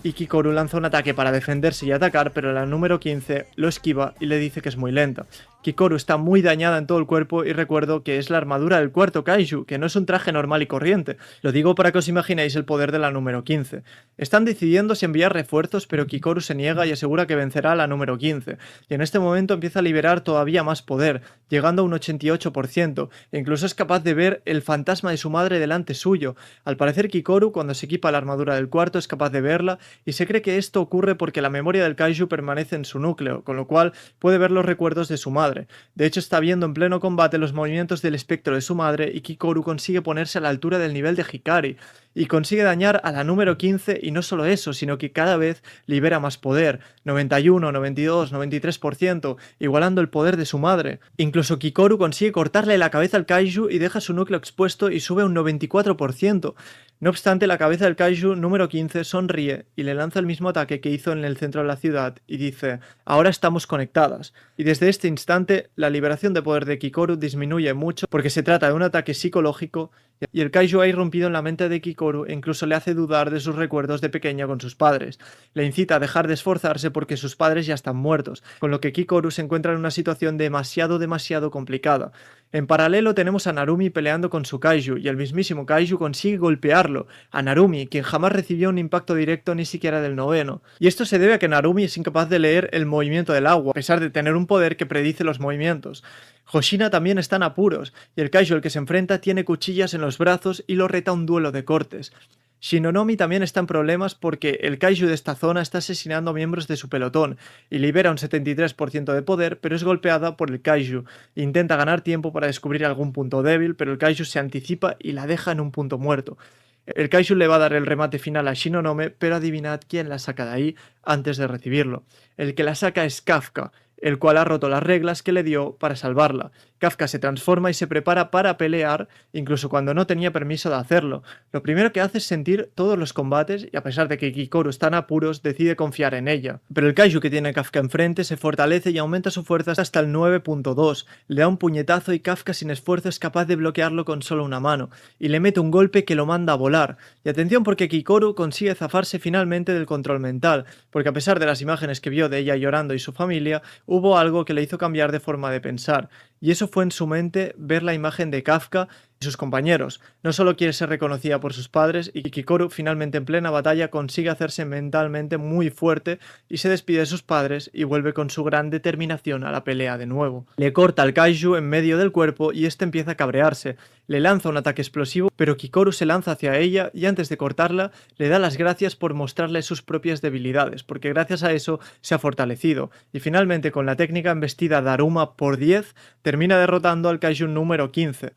y Kikoru lanza un ataque para defenderse y atacar, pero la número 15 lo esquiva y le dice que es muy lenta. Kikoru está muy dañada en todo el cuerpo y recuerdo que es la armadura del cuarto kaiju, que no es un traje normal y corriente. Lo digo para que os imaginéis el poder de la número 15. Están decidiendo si enviar refuerzos, pero Kikoru se niega y asegura que vencerá a la número 15. Y en este momento empieza a liberar todavía más poder, llegando a un 88%, e incluso es capaz de ver el fantasma de su madre delante suyo. Al parecer Kikoru, cuando se equipa la armadura del cuarto, es capaz de verla, y se cree que esto ocurre porque la memoria del kaiju permanece en su núcleo, con lo cual puede ver los recuerdos de su madre. De hecho, está viendo en pleno combate los movimientos del espectro de su madre, y Kikoru consigue ponerse a la altura del nivel de Hikari, y consigue dañar a la número 15, y no solo eso, sino que cada vez libera más poder, 91, 92, 93%, igualando el poder de su madre. Incluso Kikoru consigue cortarle la cabeza al kaiju y deja su núcleo expuesto y sube un 94%. No obstante, la cabeza del kaiju número 15 sonríe y le lanza el mismo ataque que hizo en el centro de la ciudad y dice: ahora estamos conectadas. Y desde este instante, la liberación de poder de Kikoru disminuye mucho porque se trata de un ataque psicológico, y el kaiju ha irrumpido en la mente de Kikoru e incluso le hace dudar de sus recuerdos de pequeña con sus padres. Le incita a dejar de esforzarse porque sus padres ya están muertos, con lo que Kikoru se encuentra en una situación demasiado complicada. En paralelo tenemos a Narumi peleando con su kaiju, y el mismísimo kaiju consigue golpearlo, a Narumi, quien jamás recibió un impacto directo ni siquiera del noveno. Y esto se debe a que Narumi es incapaz de leer el movimiento del agua, a pesar de tener un poder que predice los movimientos. Hoshina también está en apuros, y el kaiju al que se enfrenta tiene cuchillas en los brazos y lo reta a un duelo de cortes. Shinonomi también está en problemas porque el kaiju de esta zona está asesinando a miembros de su pelotón y libera un 73% de poder, pero es golpeada por el kaiju. Intenta ganar tiempo para descubrir algún punto débil, pero el kaiju se anticipa y la deja en un punto muerto. El kaiju le va a dar el remate final a Shinonome, pero adivinad quién la saca de ahí antes de recibirlo. El que la saca es Kafka, el cual ha roto las reglas que le dio para salvarla. Kafka se transforma y se prepara para pelear, incluso cuando no tenía permiso de hacerlo. Lo primero que hace es sentir todos los combates, y a pesar de que Kikoru está en apuros, decide confiar en ella. Pero el kaiju que tiene Kafka enfrente se fortalece y aumenta su fuerza hasta el 9.2. Le da un puñetazo y Kafka sin esfuerzo es capaz de bloquearlo con solo una mano, y le mete un golpe que lo manda a volar. Y atención, porque Kikoru consigue zafarse finalmente del control mental, porque a pesar de las imágenes que vio de ella llorando y su familia, hubo algo que le hizo cambiar de forma de pensar, y eso fue en su mente ver la imagen de Kafka y sus compañeros. No solo quiere ser reconocida por sus padres, y Kikoru finalmente en plena batalla consigue hacerse mentalmente muy fuerte y se despide de sus padres y vuelve con su gran determinación a la pelea de nuevo. Le corta al kaiju en medio del cuerpo y este empieza a cabrearse. Le lanza un ataque explosivo, pero Kikoru se lanza hacia ella y antes de cortarla le da las gracias por mostrarle sus propias debilidades, porque gracias a eso se ha fortalecido. Y finalmente, con la técnica embestida Daruma por 10, termina derrotando al kaiju número 15.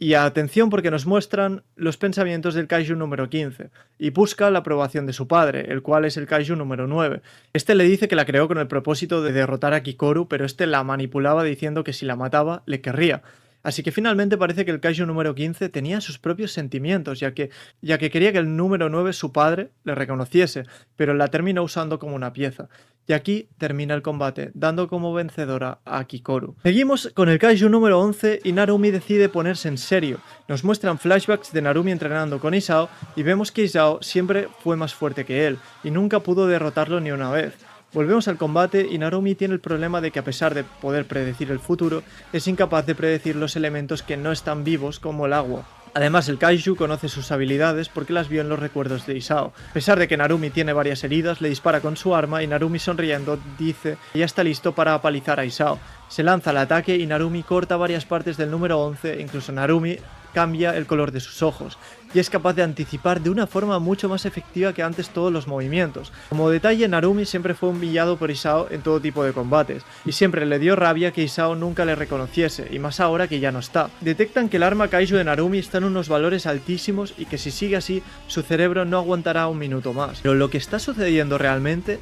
Y atención porque nos muestran los pensamientos del Kaiju número 15 y busca la aprobación de su padre, el cual es el Kaiju número 9. Este le dice que la creó con el propósito de derrotar a Kikoru, pero este la manipulaba diciendo que si la mataba, le querría. Así que finalmente parece que el Kaiju número 15 tenía sus propios sentimientos, ya que quería que el número 9, su padre, le reconociese, pero la terminó usando como una pieza. Y aquí termina el combate, dando como vencedora a Kikoru. Seguimos con el Kaiju número 11 y Narumi decide ponerse en serio. Nos muestran flashbacks de Narumi entrenando con Isao y vemos que Isao siempre fue más fuerte que él y nunca pudo derrotarlo ni una vez. Volvemos al combate y Narumi tiene el problema de que a pesar de poder predecir el futuro, es incapaz de predecir los elementos que no están vivos como el agua. Además, el Kaiju conoce sus habilidades porque las vio en los recuerdos de Isao. A pesar de que Narumi tiene varias heridas, le dispara con su arma y Narumi sonriendo dice que ya está listo para apalizar a Isao. Se lanza al ataque y Narumi corta varias partes del número 11, incluso Narumi cambia el color de sus ojos y es capaz de anticipar de una forma mucho más efectiva que antes todos los movimientos. Como detalle, Narumi siempre fue humillado por Isao en todo tipo de combates y siempre le dio rabia que Isao nunca le reconociese, y más ahora que ya no está. Detectan que el arma Kaiju de Narumi está en unos valores altísimos y que si sigue así, su cerebro no aguantará un minuto más. Pero lo que está sucediendo realmente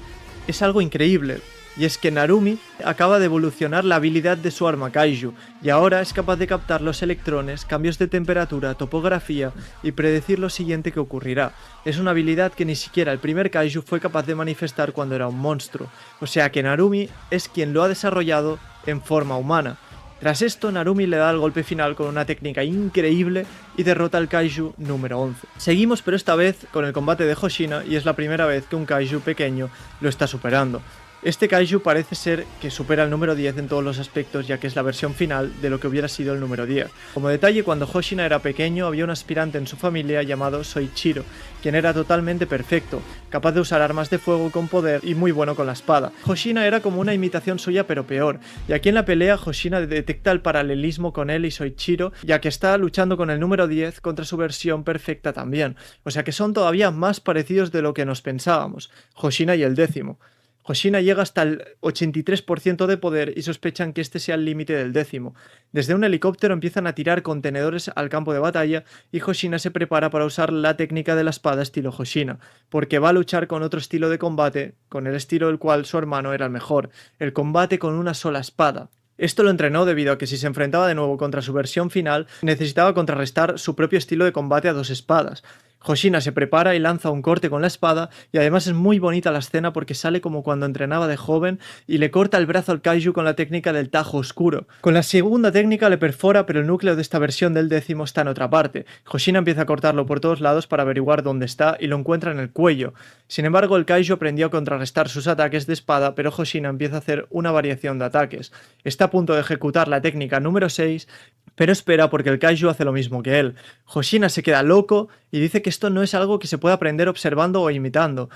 es algo increíble. Y es que Narumi acaba de evolucionar la habilidad de su arma Kaiju, y ahora es capaz de captar los electrones, cambios de temperatura, topografía y predecir lo siguiente que ocurrirá. Es una habilidad que ni siquiera el primer Kaiju fue capaz de manifestar cuando era un monstruo, o sea que Narumi es quien lo ha desarrollado en forma humana. Tras esto, Narumi le da el golpe final con una técnica increíble y derrota al Kaiju número 11. Seguimos, pero esta vez con el combate de Hoshina, y es la primera vez que un Kaiju pequeño lo está superando. Este Kaiju parece ser que supera el número 10 en todos los aspectos, ya que es la versión final de lo que hubiera sido el número 10. Como detalle, cuando Hoshina era pequeño había un aspirante en su familia llamado Soichiro, quien era totalmente perfecto, capaz de usar armas de fuego con poder y muy bueno con la espada. Hoshina era como una imitación suya pero peor, y aquí en la pelea Hoshina detecta el paralelismo con él y Soichiro, ya que está luchando con el número 10 contra su versión perfecta también, o sea que son todavía más parecidos de lo que nos pensábamos, Hoshina y el 10º. Hoshina llega hasta el 83% de poder y sospechan que este sea el límite del 10º. Desde un helicóptero empiezan a tirar contenedores al campo de batalla y Hoshina se prepara para usar la técnica de la espada estilo Hoshina, porque va a luchar con otro estilo de combate, con el estilo del cual su hermano era el mejor, el combate con una sola espada. Esto lo entrenó debido a que si se enfrentaba de nuevo contra su versión final, necesitaba contrarrestar su propio estilo de combate a dos espadas. Hoshina se prepara y lanza un corte con la espada, y además es muy bonita la escena porque sale como cuando entrenaba de joven y le corta el brazo al Kaiju con la técnica del tajo oscuro. Con la segunda técnica le perfora, pero el núcleo de esta versión del 10º está en otra parte. Hoshina empieza a cortarlo por todos lados para averiguar dónde está y lo encuentra en el cuello. Sin embargo, el Kaiju aprendió a contrarrestar sus ataques de espada, pero Hoshina empieza a hacer una variación de ataques. Está a punto de ejecutar la técnica número 6, pero espera porque el Kaiju hace lo mismo que él. Hoshina se queda loco y dice que esto no es algo que se pueda aprender observando o imitando.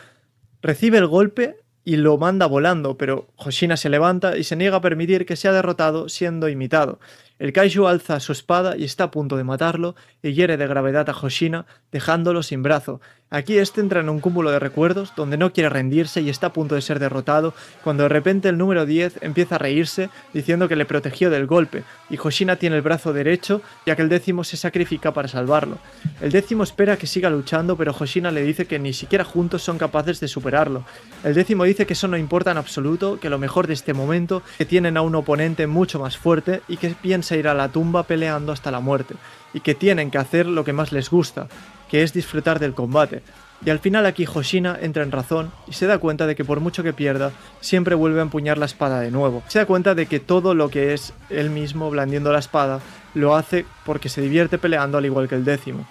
Recibe el golpe y lo manda volando, pero Hoshina se levanta y se niega a permitir que sea derrotado siendo imitado. El Kaiju alza su espada y está a punto de matarlo y hiere de gravedad a Hoshina, dejándolo sin brazo. Aquí este entra en un cúmulo de recuerdos donde no quiere rendirse y está a punto de ser derrotado, cuando de repente el número 10 empieza a reírse diciendo que le protegió del golpe, y Hoshina tiene el brazo derecho ya que el 10º se sacrifica para salvarlo. El 10º espera que siga luchando, pero Hoshina le dice que ni siquiera juntos son capaces de superarlo. El 10º dice que eso no importa en absoluto, que lo mejor de este momento es que tienen a un oponente mucho más fuerte y que piensa ir a la tumba peleando hasta la muerte, y que tienen que hacer lo que más les gusta, que es disfrutar del combate. Y al final aquí Hoshina entra en razón y se da cuenta de que por mucho que pierda, siempre vuelve a empuñar la espada de nuevo. Se da cuenta de que todo lo que es él mismo blandiendo la espada, lo hace porque se divierte peleando al igual que el 10º.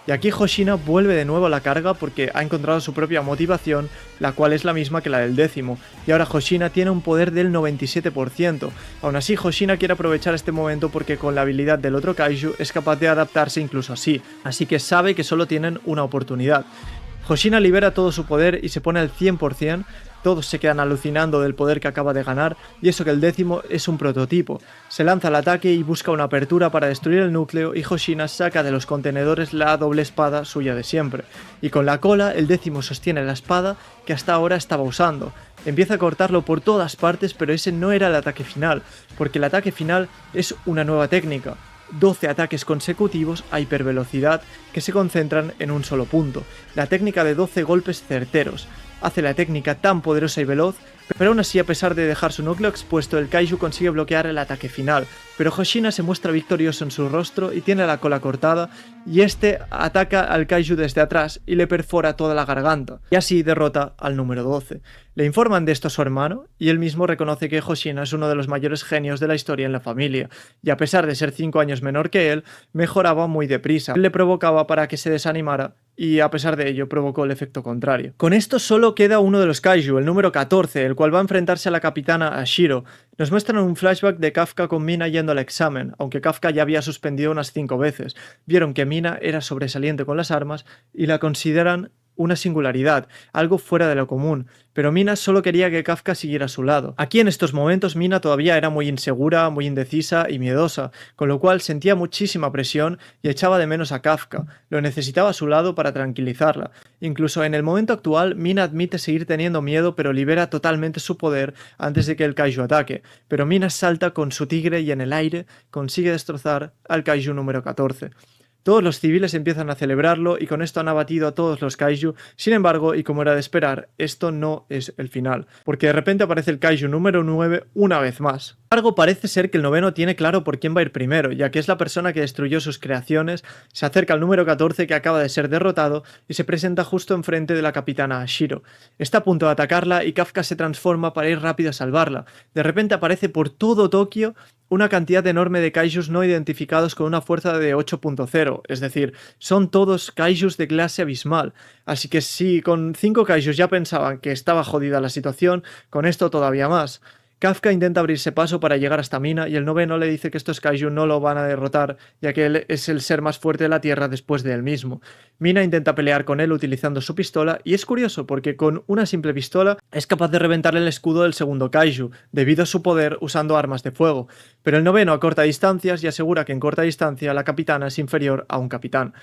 Y aquí Hoshina vuelve de nuevo a la carga porque ha encontrado su propia motivación, la cual es la misma que la del 10º, y ahora Hoshina tiene un poder del 97%. Aún así, Hoshina quiere aprovechar este momento porque con la habilidad del otro Kaiju es capaz de adaptarse incluso así que sabe que solo tienen una oportunidad. Hoshina libera todo su poder y se pone al 100%, todos se quedan alucinando del poder que acaba de ganar, y eso que el 10º es un prototipo. Se lanza al ataque y busca una apertura para destruir el núcleo, y Hoshina saca de los contenedores la doble espada suya de siempre. Y con la cola, el 10º sostiene la espada que hasta ahora estaba usando. Empieza a cortarlo por todas partes, pero ese no era el ataque final, porque el ataque final es una nueva técnica. 12 ataques consecutivos a hipervelocidad que se concentran en un solo punto. La técnica de 12 golpes certeros hace la técnica tan poderosa y veloz, pero aún así, a pesar de dejar su núcleo expuesto, el kaiju consigue bloquear el ataque final, pero Hoshina se muestra victorioso en su rostro y tiene la cola cortada, y este ataca al kaiju desde atrás y le perfora toda la garganta, y así derrota al número 12. Le informan de esto a su hermano, y él mismo reconoce que Hoshina es uno de los mayores genios de la historia en la familia, y a pesar de ser 5 años menor que él, mejoraba muy deprisa. Él le provocaba para que se desanimara, y a pesar de ello provocó el efecto contrario. Con esto solo queda uno de los kaiju, el número 14, el cual va a enfrentarse a la capitana Ashiro. Nos muestran un flashback de Kafka con Mina yendo al examen, aunque Kafka ya había suspendido unas 5 veces. Vieron que Mina era sobresaliente con las armas y la consideran una singularidad, algo fuera de lo común, pero Mina solo quería que Kafka siguiera a su lado. Aquí en estos momentos Mina todavía era muy insegura, muy indecisa y miedosa, con lo cual sentía muchísima presión y echaba de menos a Kafka, lo necesitaba a su lado para tranquilizarla. Incluso en el momento actual, Mina admite seguir teniendo miedo pero libera totalmente su poder antes de que el kaiju ataque, pero Mina salta con su tigre y en el aire consigue destrozar al kaiju número 14. Todos los civiles empiezan a celebrarlo y con esto han abatido a todos los kaiju. Sin embargo, y como era de esperar, esto no es el final, porque de repente aparece el kaiju número 9 una vez más. Sin embargo, parece ser que el noveno tiene claro por quién va a ir primero, ya que es la persona que destruyó sus creaciones, se acerca al número 14 que acaba de ser derrotado y se presenta justo enfrente de la capitana Ashiro. Está a punto de atacarla y Kafka se transforma para ir rápido a salvarla. De repente aparece por todo Tokio una cantidad enorme de kaijus no identificados con una fuerza de 8.0, es decir, son todos kaijus de clase abismal. Así que si con 5 kaijus ya pensaban que estaba jodida la situación, con esto todavía más. Kafka intenta abrirse paso para llegar hasta Mina y el noveno le dice que estos kaiju no lo van a derrotar, ya que él es el ser más fuerte de la Tierra después de él mismo. Mina intenta pelear con él utilizando su pistola y es curioso porque con una simple pistola es capaz de reventarle el escudo del segundo kaiju, debido a su poder usando armas de fuego. Pero el noveno acorta distancias y asegura que en corta distancia la capitana es inferior a un capitán.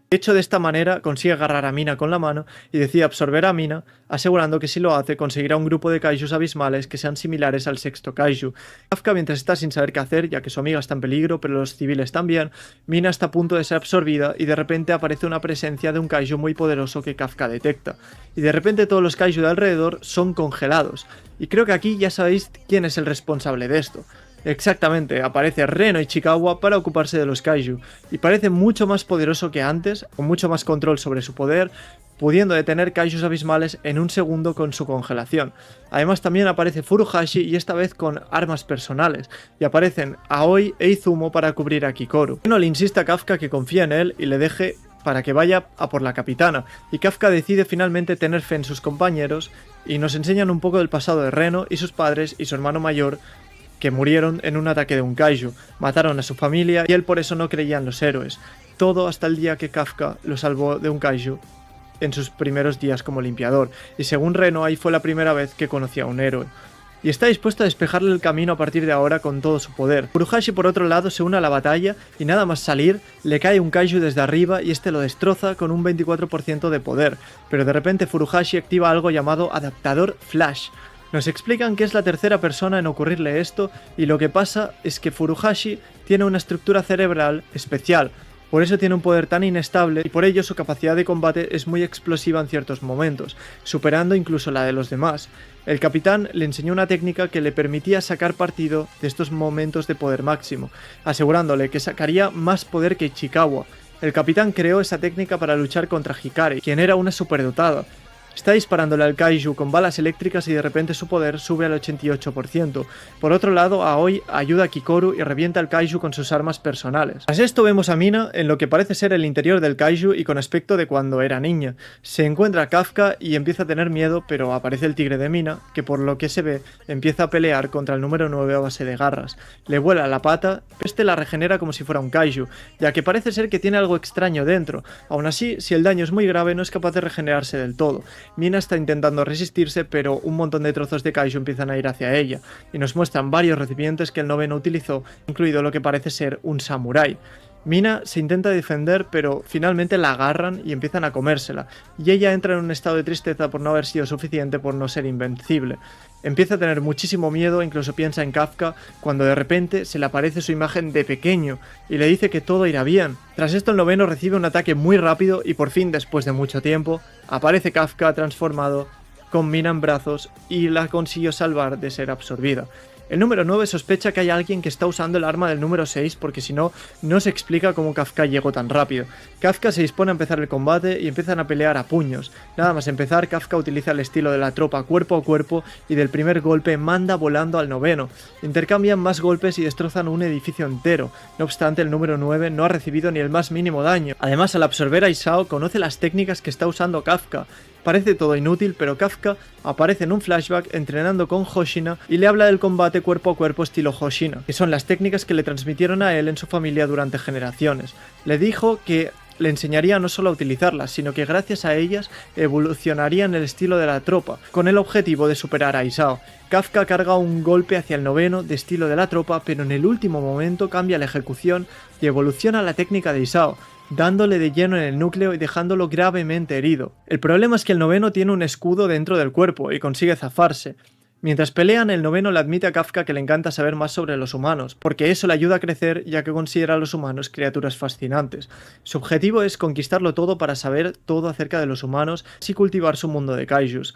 De hecho, de esta manera consigue agarrar a Mina con la mano y decide absorber a Mina, asegurando que si lo hace conseguirá un grupo de kaijus abismales que sean similares al sexto kaiju. Kafka, mientras está sin saber qué hacer, ya que su amiga está en peligro, pero los civiles también, Mina está a punto de ser absorbida y de repente aparece una presencia de un kaiju muy poderoso que Kafka detecta. Y de repente todos los kaiju de alrededor son congelados. Y creo que aquí ya sabéis quién es el responsable de esto. Exactamente, aparece Reno Ichikawa para ocuparse de los kaiju, y parece mucho más poderoso que antes, con mucho más control sobre su poder, pudiendo detener kaijus abismales en un segundo con su congelación. Además también aparece Furuhashi y esta vez con armas personales, y aparecen Aoi e Izumo para cubrir a Kikoru. Reno le insiste a Kafka que confía en él y le deje para que vaya a por la capitana, y Kafka decide finalmente tener fe en sus compañeros, y nos enseñan un poco del pasado de Reno y sus padres y su hermano mayor, que murieron en un ataque de un kaiju, mataron a su familia y él por eso no creía en los héroes. Todo hasta el día que Kafka lo salvó de un kaiju en sus primeros días como limpiador, y según Reno ahí fue la primera vez que conocía a un héroe. Y está dispuesto a despejarle el camino a partir de ahora con todo su poder. Furuhashi por otro lado se une a la batalla y nada más salir le cae un kaiju desde arriba y este lo destroza con un 24% de poder, pero de repente Furuhashi activa algo llamado adaptador flash. Nos explican que es la tercera persona en ocurrirle esto y lo que pasa es que Furuhashi tiene una estructura cerebral especial, por eso tiene un poder tan inestable y por ello su capacidad de combate es muy explosiva en ciertos momentos, superando incluso la de los demás. El capitán le enseñó una técnica que le permitía sacar partido de estos momentos de poder máximo, asegurándole que sacaría más poder que Ichikawa. El capitán creó esa técnica para luchar contra Hikari, quien era una superdotada. Está disparándole al kaiju con balas eléctricas y de repente su poder sube al 88%. Por otro lado, Aoi ayuda a Kikoru y revienta al kaiju con sus armas personales. Tras esto vemos a Mina en lo que parece ser el interior del kaiju y con aspecto de cuando era niña. Se encuentra a Kafka y empieza a tener miedo, pero aparece el tigre de Mina, que por lo que se ve empieza a pelear contra el número 9 a base de garras. Le vuela la pata, este la regenera como si fuera un kaiju, ya que parece ser que tiene algo extraño dentro. Aún así, si el daño es muy grave no es capaz de regenerarse del todo. Mina está intentando resistirse, pero un montón de trozos de kaiju empiezan a ir hacia ella, y nos muestran varios recipientes que el noveno utilizó, incluido lo que parece ser un samurái. Mina se intenta defender, pero finalmente la agarran y empiezan a comérsela, y ella entra en un estado de tristeza por no haber sido suficiente por no ser invencible. Empieza a tener muchísimo miedo, incluso piensa en Kafka, cuando de repente se le aparece su imagen de pequeño y le dice que todo irá bien. Tras esto el noveno recibe un ataque muy rápido y por fin, después de mucho tiempo, aparece Kafka transformado con Mina en brazos y la consiguió salvar de ser absorbida. El número 9 sospecha que hay alguien que está usando el arma del número 6 porque si no, no se explica cómo Kafka llegó tan rápido. Kafka se dispone a empezar el combate y empiezan a pelear a puños. Nada más empezar, Kafka utiliza el estilo de la tropa cuerpo a cuerpo y del primer golpe manda volando al noveno. Intercambian más golpes y destrozan un edificio entero. No obstante, el número 9 no ha recibido ni el más mínimo daño. Además, al absorber a Isao, conoce las técnicas que está usando Kafka. Parece todo inútil, pero Kafka aparece en un flashback entrenando con Hoshina y le habla del combate cuerpo a cuerpo estilo Hoshina, que son las técnicas que le transmitieron a él en su familia durante generaciones. Le dijo que le enseñaría no solo a utilizarlas, sino que gracias a ellas evolucionarían el estilo de la tropa, con el objetivo de superar a Isao. Kafka carga un golpe hacia el noveno de estilo de la tropa, pero en el último momento cambia la ejecución y evoluciona la técnica de Isao, dándole de lleno en el núcleo y dejándolo gravemente herido. El problema es que el noveno tiene un escudo dentro del cuerpo y consigue zafarse. Mientras pelean, el noveno le admite a Kafka que le encanta saber más sobre los humanos, porque eso le ayuda a crecer ya que considera a los humanos criaturas fascinantes. Su objetivo es conquistarlo todo para saber todo acerca de los humanos y cultivar su mundo de kaijus.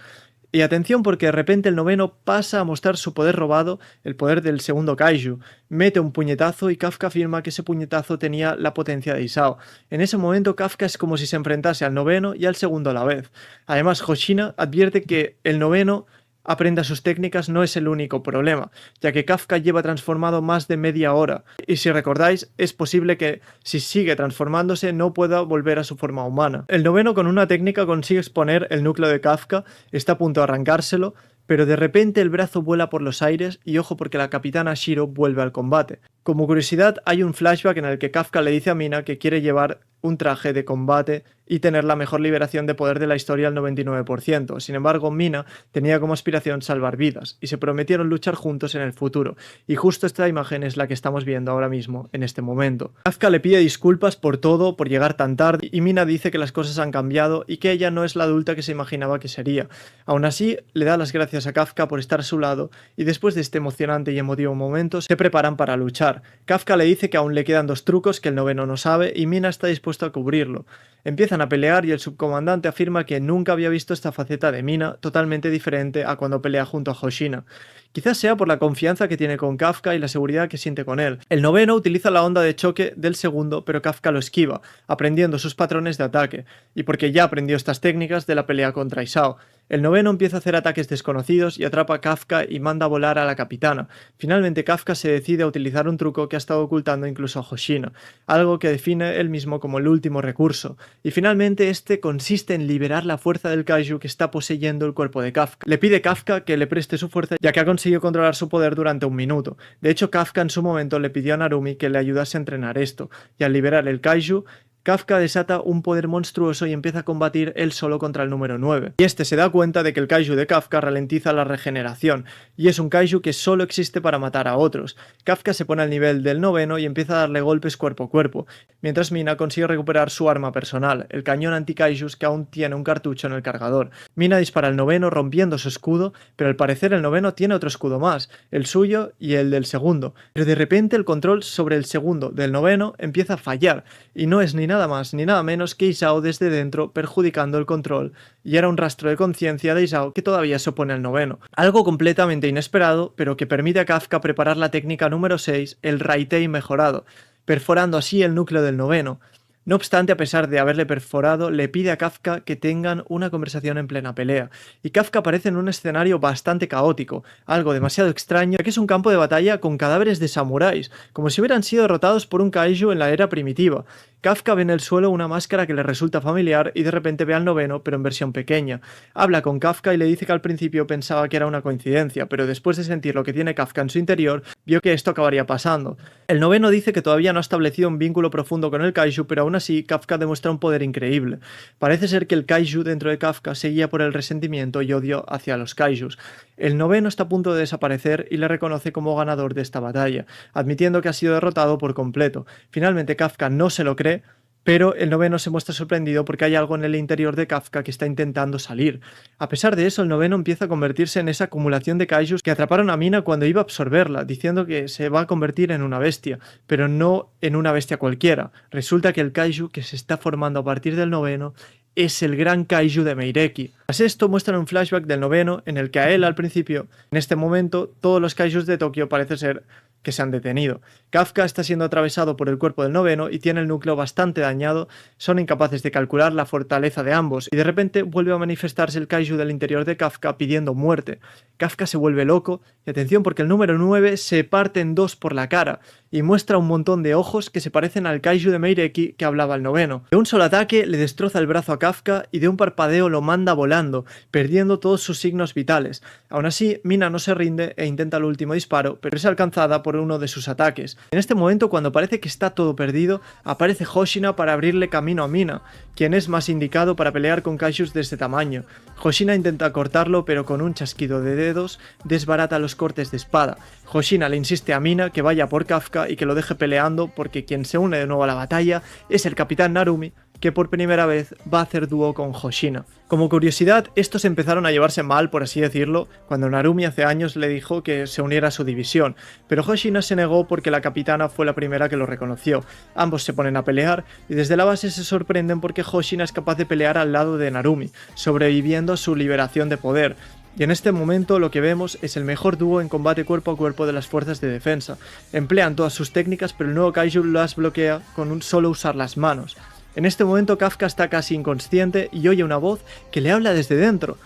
Y atención porque de repente el noveno pasa a mostrar su poder robado, el poder del segundo kaiju. Mete un puñetazo y Kafka afirma que ese puñetazo tenía la potencia de Isao. En ese momento Kafka es como si se enfrentase al noveno y al segundo a la vez. Además, Hoshina advierte que el noveno aprenda sus técnicas no es el único problema, ya que Kafka lleva transformado más de media hora, y si recordáis, es posible que si sigue transformándose no pueda volver a su forma humana. El noveno con una técnica consigue exponer el núcleo de Kafka, está a punto de arrancárselo, pero de repente el brazo vuela por los aires y ojo porque la capitana Shiro vuelve al combate. Como curiosidad, hay un flashback en el que Kafka le dice a Mina que quiere llevar un traje de combate y tener la mejor liberación de poder de la historia al 99%. Sin embargo, Mina tenía como aspiración salvar vidas y se prometieron luchar juntos en el futuro. Y justo esta imagen es la que estamos viendo ahora mismo, en este momento. Kafka le pide disculpas por todo, por llegar tan tarde, y Mina dice que las cosas han cambiado y que ella no es la adulta que se imaginaba que sería. Aún así, le da las gracias a Kafka por estar a su lado y después de este emocionante y emotivo momento se preparan para luchar. Kafka le dice que aún le quedan 2 trucos que el noveno no sabe y Mina está dispuesto a cubrirlo. Empiezan a pelear y el subcomandante afirma que nunca había visto esta faceta de Mina, totalmente diferente a cuando pelea junto a Hoshina. Quizás sea por la confianza que tiene con Kafka y la seguridad que siente con él. El noveno utiliza la onda de choque del segundo, pero Kafka lo esquiva, aprendiendo sus patrones de ataque, y porque ya aprendió estas técnicas de la pelea contra Isao. El noveno empieza a hacer ataques desconocidos y atrapa a Kafka y manda a volar a la capitana. Finalmente Kafka se decide a utilizar un truco que ha estado ocultando incluso a Hoshina, algo que define él mismo como el último recurso. Y finalmente este consiste en liberar la fuerza del kaiju que está poseyendo el cuerpo de Kafka. Le pide a Kafka que le preste su fuerza ya que ha conseguido controlar su poder durante 1 minuto. De hecho, Kafka en su momento le pidió a Narumi que le ayudase a entrenar esto, y al liberar el kaiju, Kafka desata un poder monstruoso y empieza a combatir él solo contra el número 9. Y este se da cuenta de que el kaiju de Kafka ralentiza la regeneración, y es un kaiju que solo existe para matar a otros. Kafka se pone al nivel del noveno y empieza a darle golpes cuerpo a cuerpo, mientras Mina consigue recuperar su arma personal, el cañón anti-kaijus que aún tiene un cartucho en el cargador. Mina dispara al noveno rompiendo su escudo, pero al parecer el noveno tiene otro escudo más, el suyo y el del segundo. Pero de repente el control sobre el segundo del noveno empieza a fallar, y no es ni nada más ni nada menos que Isao desde dentro perjudicando el control, y era un rastro de conciencia de Isao que todavía se opone al noveno. Algo completamente inesperado, pero que permite a Kafka preparar la técnica número 6, el Raitei mejorado, perforando así el núcleo del noveno. No obstante, a pesar de haberle perforado, le pide a Kafka que tengan una conversación en plena pelea, y Kafka aparece en un escenario bastante caótico, algo demasiado extraño, ya que es un campo de batalla con cadáveres de samuráis, como si hubieran sido derrotados por un kaiju en la era primitiva. Kafka ve en el suelo una máscara que le resulta familiar y de repente ve al noveno, pero en versión pequeña. Habla con Kafka y le dice que al principio pensaba que era una coincidencia, pero después de sentir lo que tiene Kafka en su interior, vio que esto acabaría pasando. El noveno dice que todavía no ha establecido un vínculo profundo con el kaiju, pero aún Aún así, Kafka demuestra un poder increíble. Parece ser que el kaiju dentro de Kafka se guía por el resentimiento y odio hacia los kaijus. El noveno está a punto de desaparecer y le reconoce como ganador de esta batalla, admitiendo que ha sido derrotado por completo. Finalmente Kafka no se lo cree, pero el noveno se muestra sorprendido porque hay algo en el interior de Kafka que está intentando salir. A pesar de eso, el noveno empieza a convertirse en esa acumulación de kaijus que atraparon a Mina cuando iba a absorberla, diciendo que se va a convertir en una bestia, pero no en una bestia cualquiera. Resulta que el kaiju que se está formando a partir del noveno es el gran kaiju de Meireki. Tras esto muestran un flashback del noveno en el que a él al principio, en este momento, todos los kaijus de Tokio parece ser que se han detenido. Kafka está siendo atravesado por el cuerpo del noveno y tiene el núcleo bastante dañado, son incapaces de calcular la fortaleza de ambos y de repente vuelve a manifestarse el kaiju del interior de Kafka pidiendo muerte. Kafka se vuelve loco y atención porque el número 9 se parte en dos por la cara y muestra un montón de ojos que se parecen al kaiju de Meireki que hablaba el noveno. De un solo ataque le destroza el brazo a Kafka y de un parpadeo lo manda volando, perdiendo todos sus signos vitales. Aún así, Mina no se rinde e intenta el último disparo, pero es alcanzada por uno de sus ataques. En este momento, cuando parece que está todo perdido, aparece Hoshina para abrirle camino a Mina, quien es más indicado para pelear con kaijus de este tamaño. Hoshina intenta cortarlo, pero con un chasquido de dedos desbarata los cortes de espada. Hoshina le insiste a Mina que vaya por Kafka y que lo deje peleando porque quien se une de nuevo a la batalla es el capitán Narumi, que por primera vez va a hacer dúo con Hoshina. Como curiosidad, estos empezaron a llevarse mal, por así decirlo, cuando Narumi hace años le dijo que se uniera a su división, pero Hoshina se negó porque la capitana fue la primera que lo reconoció. Ambos se ponen a pelear y desde la base se sorprenden porque Hoshina es capaz de pelear al lado de Narumi, sobreviviendo a su liberación de poder. Y en este momento lo que vemos es el mejor dúo en combate cuerpo a cuerpo de las fuerzas de defensa. Emplean todas sus técnicas, pero el nuevo kaiju las bloquea con solo usar las manos. En este momento Kafka está casi inconsciente y oye una voz que le habla desde dentro,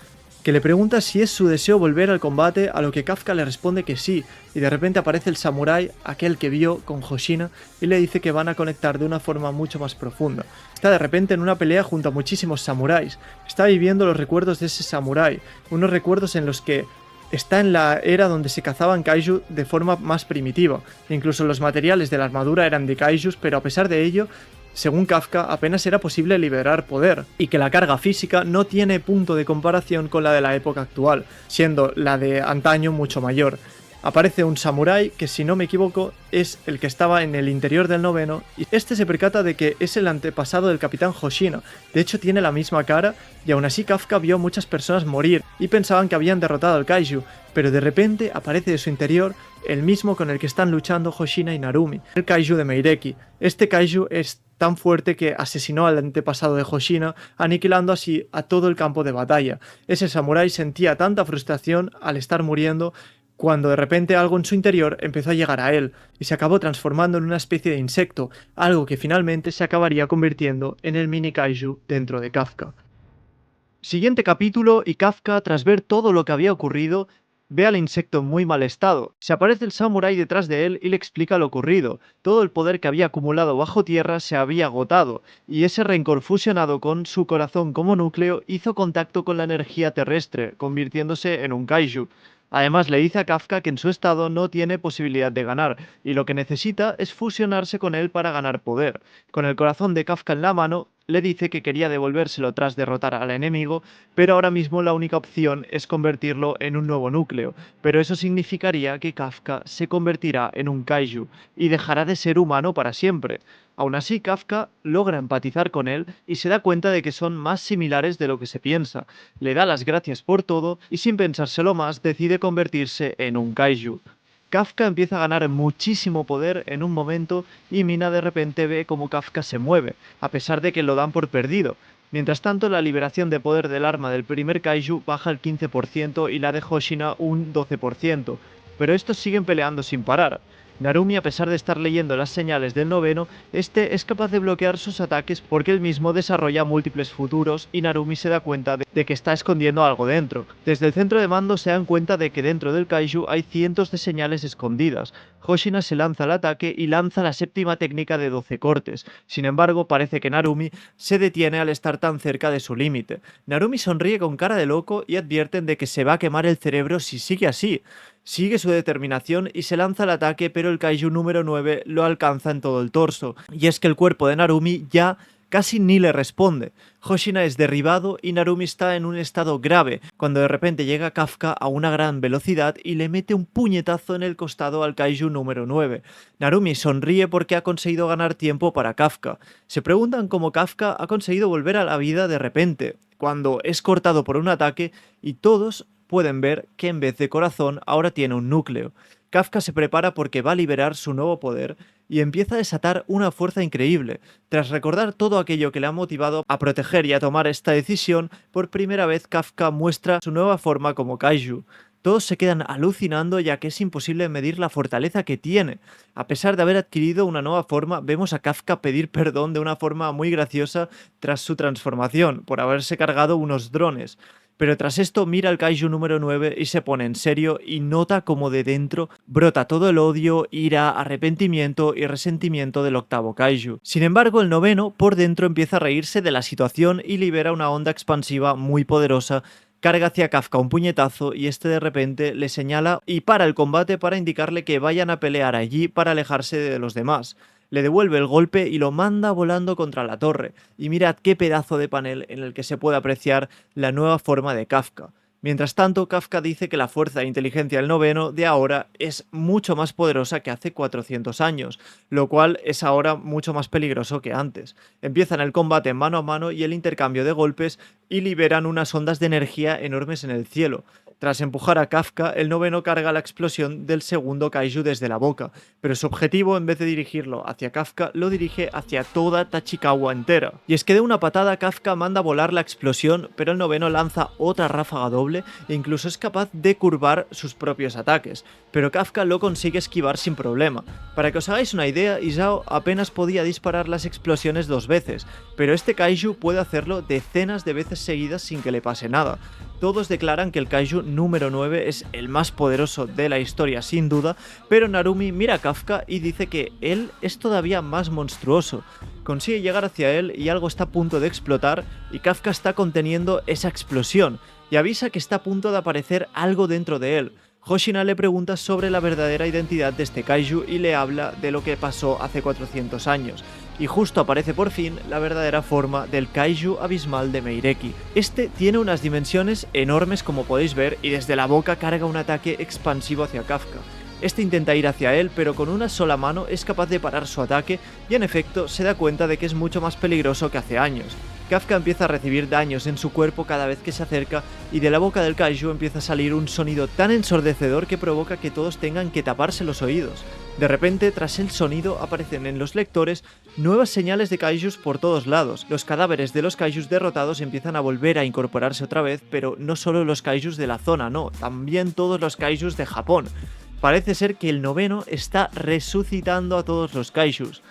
que le pregunta si es su deseo volver al combate, a lo que Kafka le responde que sí, y de repente aparece el samurái, aquel que vio con Hoshina, y le dice que van a conectar de una forma mucho más profunda. Está de repente en una pelea junto a muchísimos samuráis, está viviendo los recuerdos de ese samurái, unos recuerdos en los que está en la era donde se cazaban kaiju de forma más primitiva, incluso los materiales de la armadura eran de kaijus, pero a pesar de ello, según Kafka, apenas era posible liberar poder, y que la carga física no tiene punto de comparación con la de la época actual, siendo la de antaño mucho mayor. Aparece un samurái que, si no me equivoco, es el que estaba en el interior del noveno, y este se percata de que es el antepasado del capitán Hoshina. De hecho tiene la misma cara, y aún así Kafka vio a muchas personas morir y pensaban que habían derrotado al kaiju, pero de repente aparece de su interior el mismo con el que están luchando Hoshina y Narumi, el kaiju de Meireki. Este kaiju es tan fuerte que asesinó al antepasado de Hoshina, aniquilando así a todo el campo de batalla. Ese samurái sentía tanta frustración al estar muriendo cuando de repente algo en su interior empezó a llegar a él y se acabó transformando en una especie de insecto, algo que finalmente se acabaría convirtiendo en el mini kaiju dentro de Kafka. Siguiente capítulo y Kafka, tras ver todo lo que había ocurrido, ve al insecto en muy mal estado. Se aparece el samurái detrás de él y le explica lo ocurrido. Todo el poder que había acumulado bajo tierra se había agotado, y ese rencor fusionado con su corazón como núcleo hizo contacto con la energía terrestre, convirtiéndose en un kaiju. Además le dice a Kafka que en su estado no tiene posibilidad de ganar, y lo que necesita es fusionarse con él para ganar poder. Con el corazón de Kafka en la mano, le dice que quería devolvérselo tras derrotar al enemigo, pero ahora mismo la única opción es convertirlo en un nuevo núcleo, pero eso significaría que Kafka se convertirá en un kaiju y dejará de ser humano para siempre. Aún así, Kafka logra empatizar con él y se da cuenta de que son más similares de lo que se piensa. Le da las gracias por todo y sin pensárselo más decide convertirse en un kaiju. Kafka empieza a ganar muchísimo poder en un momento y Mina de repente ve cómo Kafka se mueve, a pesar de que lo dan por perdido. Mientras tanto, la liberación de poder del arma del primer kaiju baja al 15% y la de Hoshina un 12%, pero estos siguen peleando sin parar. Narumi, a pesar de estar leyendo las señales del noveno, este es capaz de bloquear sus ataques porque él mismo desarrolla múltiples futuros y Narumi se da cuenta de que está escondiendo algo dentro. Desde el centro de mando se dan cuenta de que dentro del kaiju hay cientos de señales escondidas. Hoshina se lanza al ataque y lanza la séptima técnica de 12 cortes. Sin embargo, parece que Narumi se detiene al estar tan cerca de su límite. Narumi sonríe con cara de loco y advierten de que se va a quemar el cerebro si sigue así. Sigue su determinación y se lanza al ataque, pero el kaiju número 9 lo alcanza en todo el torso. Y es que el cuerpo de Narumi ya casi ni le responde. Hoshina es derribado y Narumi está en un estado grave, cuando de repente llega Kafka a una gran velocidad y le mete un puñetazo en el costado al kaiju número 9. Narumi sonríe porque ha conseguido ganar tiempo para Kafka. Se preguntan cómo Kafka ha conseguido volver a la vida de repente, cuando es cortado por un ataque, y todos pueden ver que en vez de corazón ahora tiene un núcleo. Kafka se prepara porque va a liberar su nuevo poder y empieza a desatar una fuerza increíble. Tras recordar todo aquello que le ha motivado a proteger y a tomar esta decisión, por primera vez Kafka muestra su nueva forma como kaiju. Todos se quedan alucinando ya que es imposible medir la fortaleza que tiene. A pesar de haber adquirido una nueva forma, vemos a Kafka pedir perdón de una forma muy graciosa tras su transformación, por haberse cargado unos drones. Pero tras esto mira al kaiju número 9 y se pone en serio y nota como de dentro brota todo el odio, ira, arrepentimiento y resentimiento del octavo kaiju. Sin embargo, el noveno por dentro empieza a reírse de la situación y libera una onda expansiva muy poderosa. Carga hacia Kafka un puñetazo y este de repente le señala y para el combate para indicarle que vayan a pelear allí para alejarse de los demás. Le devuelve el golpe y lo manda volando contra la torre. Y mirad qué pedazo de panel en el que se puede apreciar la nueva forma de Kafka. Mientras tanto, Kafka dice que la fuerza e inteligencia del noveno de ahora es mucho más poderosa que hace 400 años, lo cual es ahora mucho más peligroso que antes. Empiezan el combate mano a mano y el intercambio de golpes y liberan unas ondas de energía enormes en el cielo. Tras empujar a Kafka, el noveno carga la explosión del segundo kaiju desde la boca, pero su objetivo, en vez de dirigirlo hacia Kafka, lo dirige hacia toda Tachikawa entera. Y es que de una patada Kafka manda volar la explosión, pero el noveno lanza otra ráfaga doble e incluso es capaz de curvar sus propios ataques, pero Kafka lo consigue esquivar sin problema. Para que os hagáis una idea, Isao apenas podía disparar las explosiones 2 veces, pero este kaiju puede hacerlo decenas de veces seguidas sin que le pase nada. Todos declaran que el kaiju número 9 es el más poderoso de la historia sin duda, pero Narumi mira a Kafka y dice que él es todavía más monstruoso. Consigue llegar hacia él y algo está a punto de explotar y Kafka está conteniendo esa explosión y avisa que está a punto de aparecer algo dentro de él. Hoshina le pregunta sobre la verdadera identidad de este kaiju y le habla de lo que pasó hace 400 años. Y justo aparece por fin la verdadera forma del kaiju abismal de Meireki. Este tiene unas dimensiones enormes como podéis ver y desde la boca carga un ataque expansivo hacia Kafka. Este intenta ir hacia él, pero con una sola mano es capaz de parar su ataque y en efecto se da cuenta de que es mucho más peligroso que hace años. Kafka empieza a recibir daños en su cuerpo cada vez que se acerca y de la boca del kaiju empieza a salir un sonido tan ensordecedor que provoca que todos tengan que taparse los oídos. De repente, tras el sonido, aparecen en los lectores nuevas señales de kaijus por todos lados. Los cadáveres de los kaijus derrotados empiezan a volver a incorporarse otra vez, pero no solo los kaijus de la zona, no, también todos los kaijus de Japón. Parece ser que el noveno está resucitando a todos los kaijus.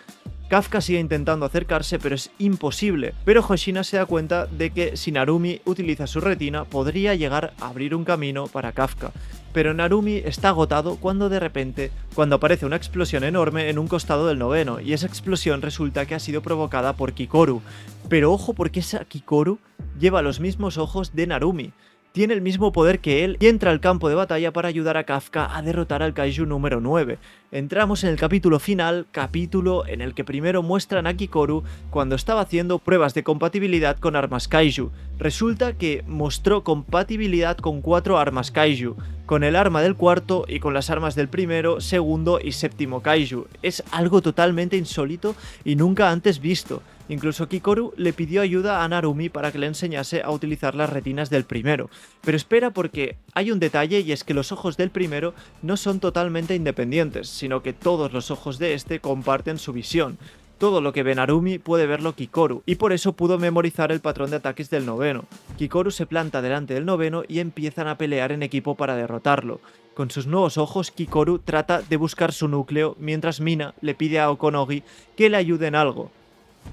Kafka sigue intentando acercarse, pero es imposible. Pero Hoshina se da cuenta de que si Narumi utiliza su retina, podría llegar a abrir un camino para Kafka. Pero Narumi está agotado cuando de repente, aparece una explosión enorme en un costado del noveno, y esa explosión resulta que ha sido provocada por Kikoru. Pero ojo, porque esa Kikoru lleva los mismos ojos de Narumi. Tiene el mismo poder que él y entra al campo de batalla para ayudar a Kafka a derrotar al kaiju número 9. Entramos en el capítulo final, capítulo en el que primero muestran a Kikoru cuando estaba haciendo pruebas de compatibilidad con armas kaiju. Resulta que mostró compatibilidad con 4 armas kaiju, con el arma del cuarto y con las armas del primero, segundo y séptimo kaiju. Es algo totalmente insólito y nunca antes visto. Incluso Kikoru le pidió ayuda a Narumi para que le enseñase a utilizar las retinas del primero. Pero espera, porque hay un detalle, y es que los ojos del primero no son totalmente independientes, sino que todos los ojos de este comparten su visión. Todo lo que ve Narumi puede verlo Kikoru, y por eso pudo memorizar el patrón de ataques del noveno. Kikoru se planta delante del noveno y empiezan a pelear en equipo para derrotarlo. Con sus nuevos ojos, Kikoru trata de buscar su núcleo, mientras Mina le pide a Okonogi que le ayude en algo.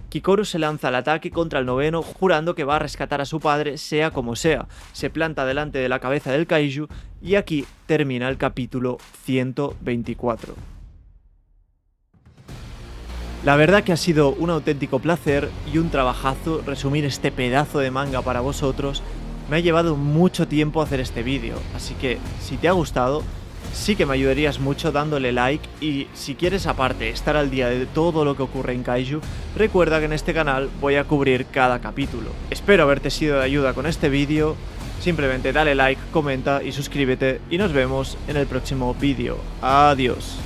Kikoru se lanza al ataque contra el noveno, jurando que va a rescatar a su padre sea como sea. Se planta delante de la cabeza del kaiju y aquí termina el capítulo 124. La verdad que ha sido un auténtico placer y un trabajazo resumir este pedazo de manga para vosotros. Me ha llevado mucho tiempo hacer este vídeo, así que si te ha gustado, sí que me ayudarías mucho dándole like, y si quieres aparte estar al día de todo lo que ocurre en Kaiju, recuerda que en este canal voy a cubrir cada capítulo. Espero haberte sido de ayuda con este vídeo, simplemente dale like, comenta y suscríbete y nos vemos en el próximo vídeo. Adiós.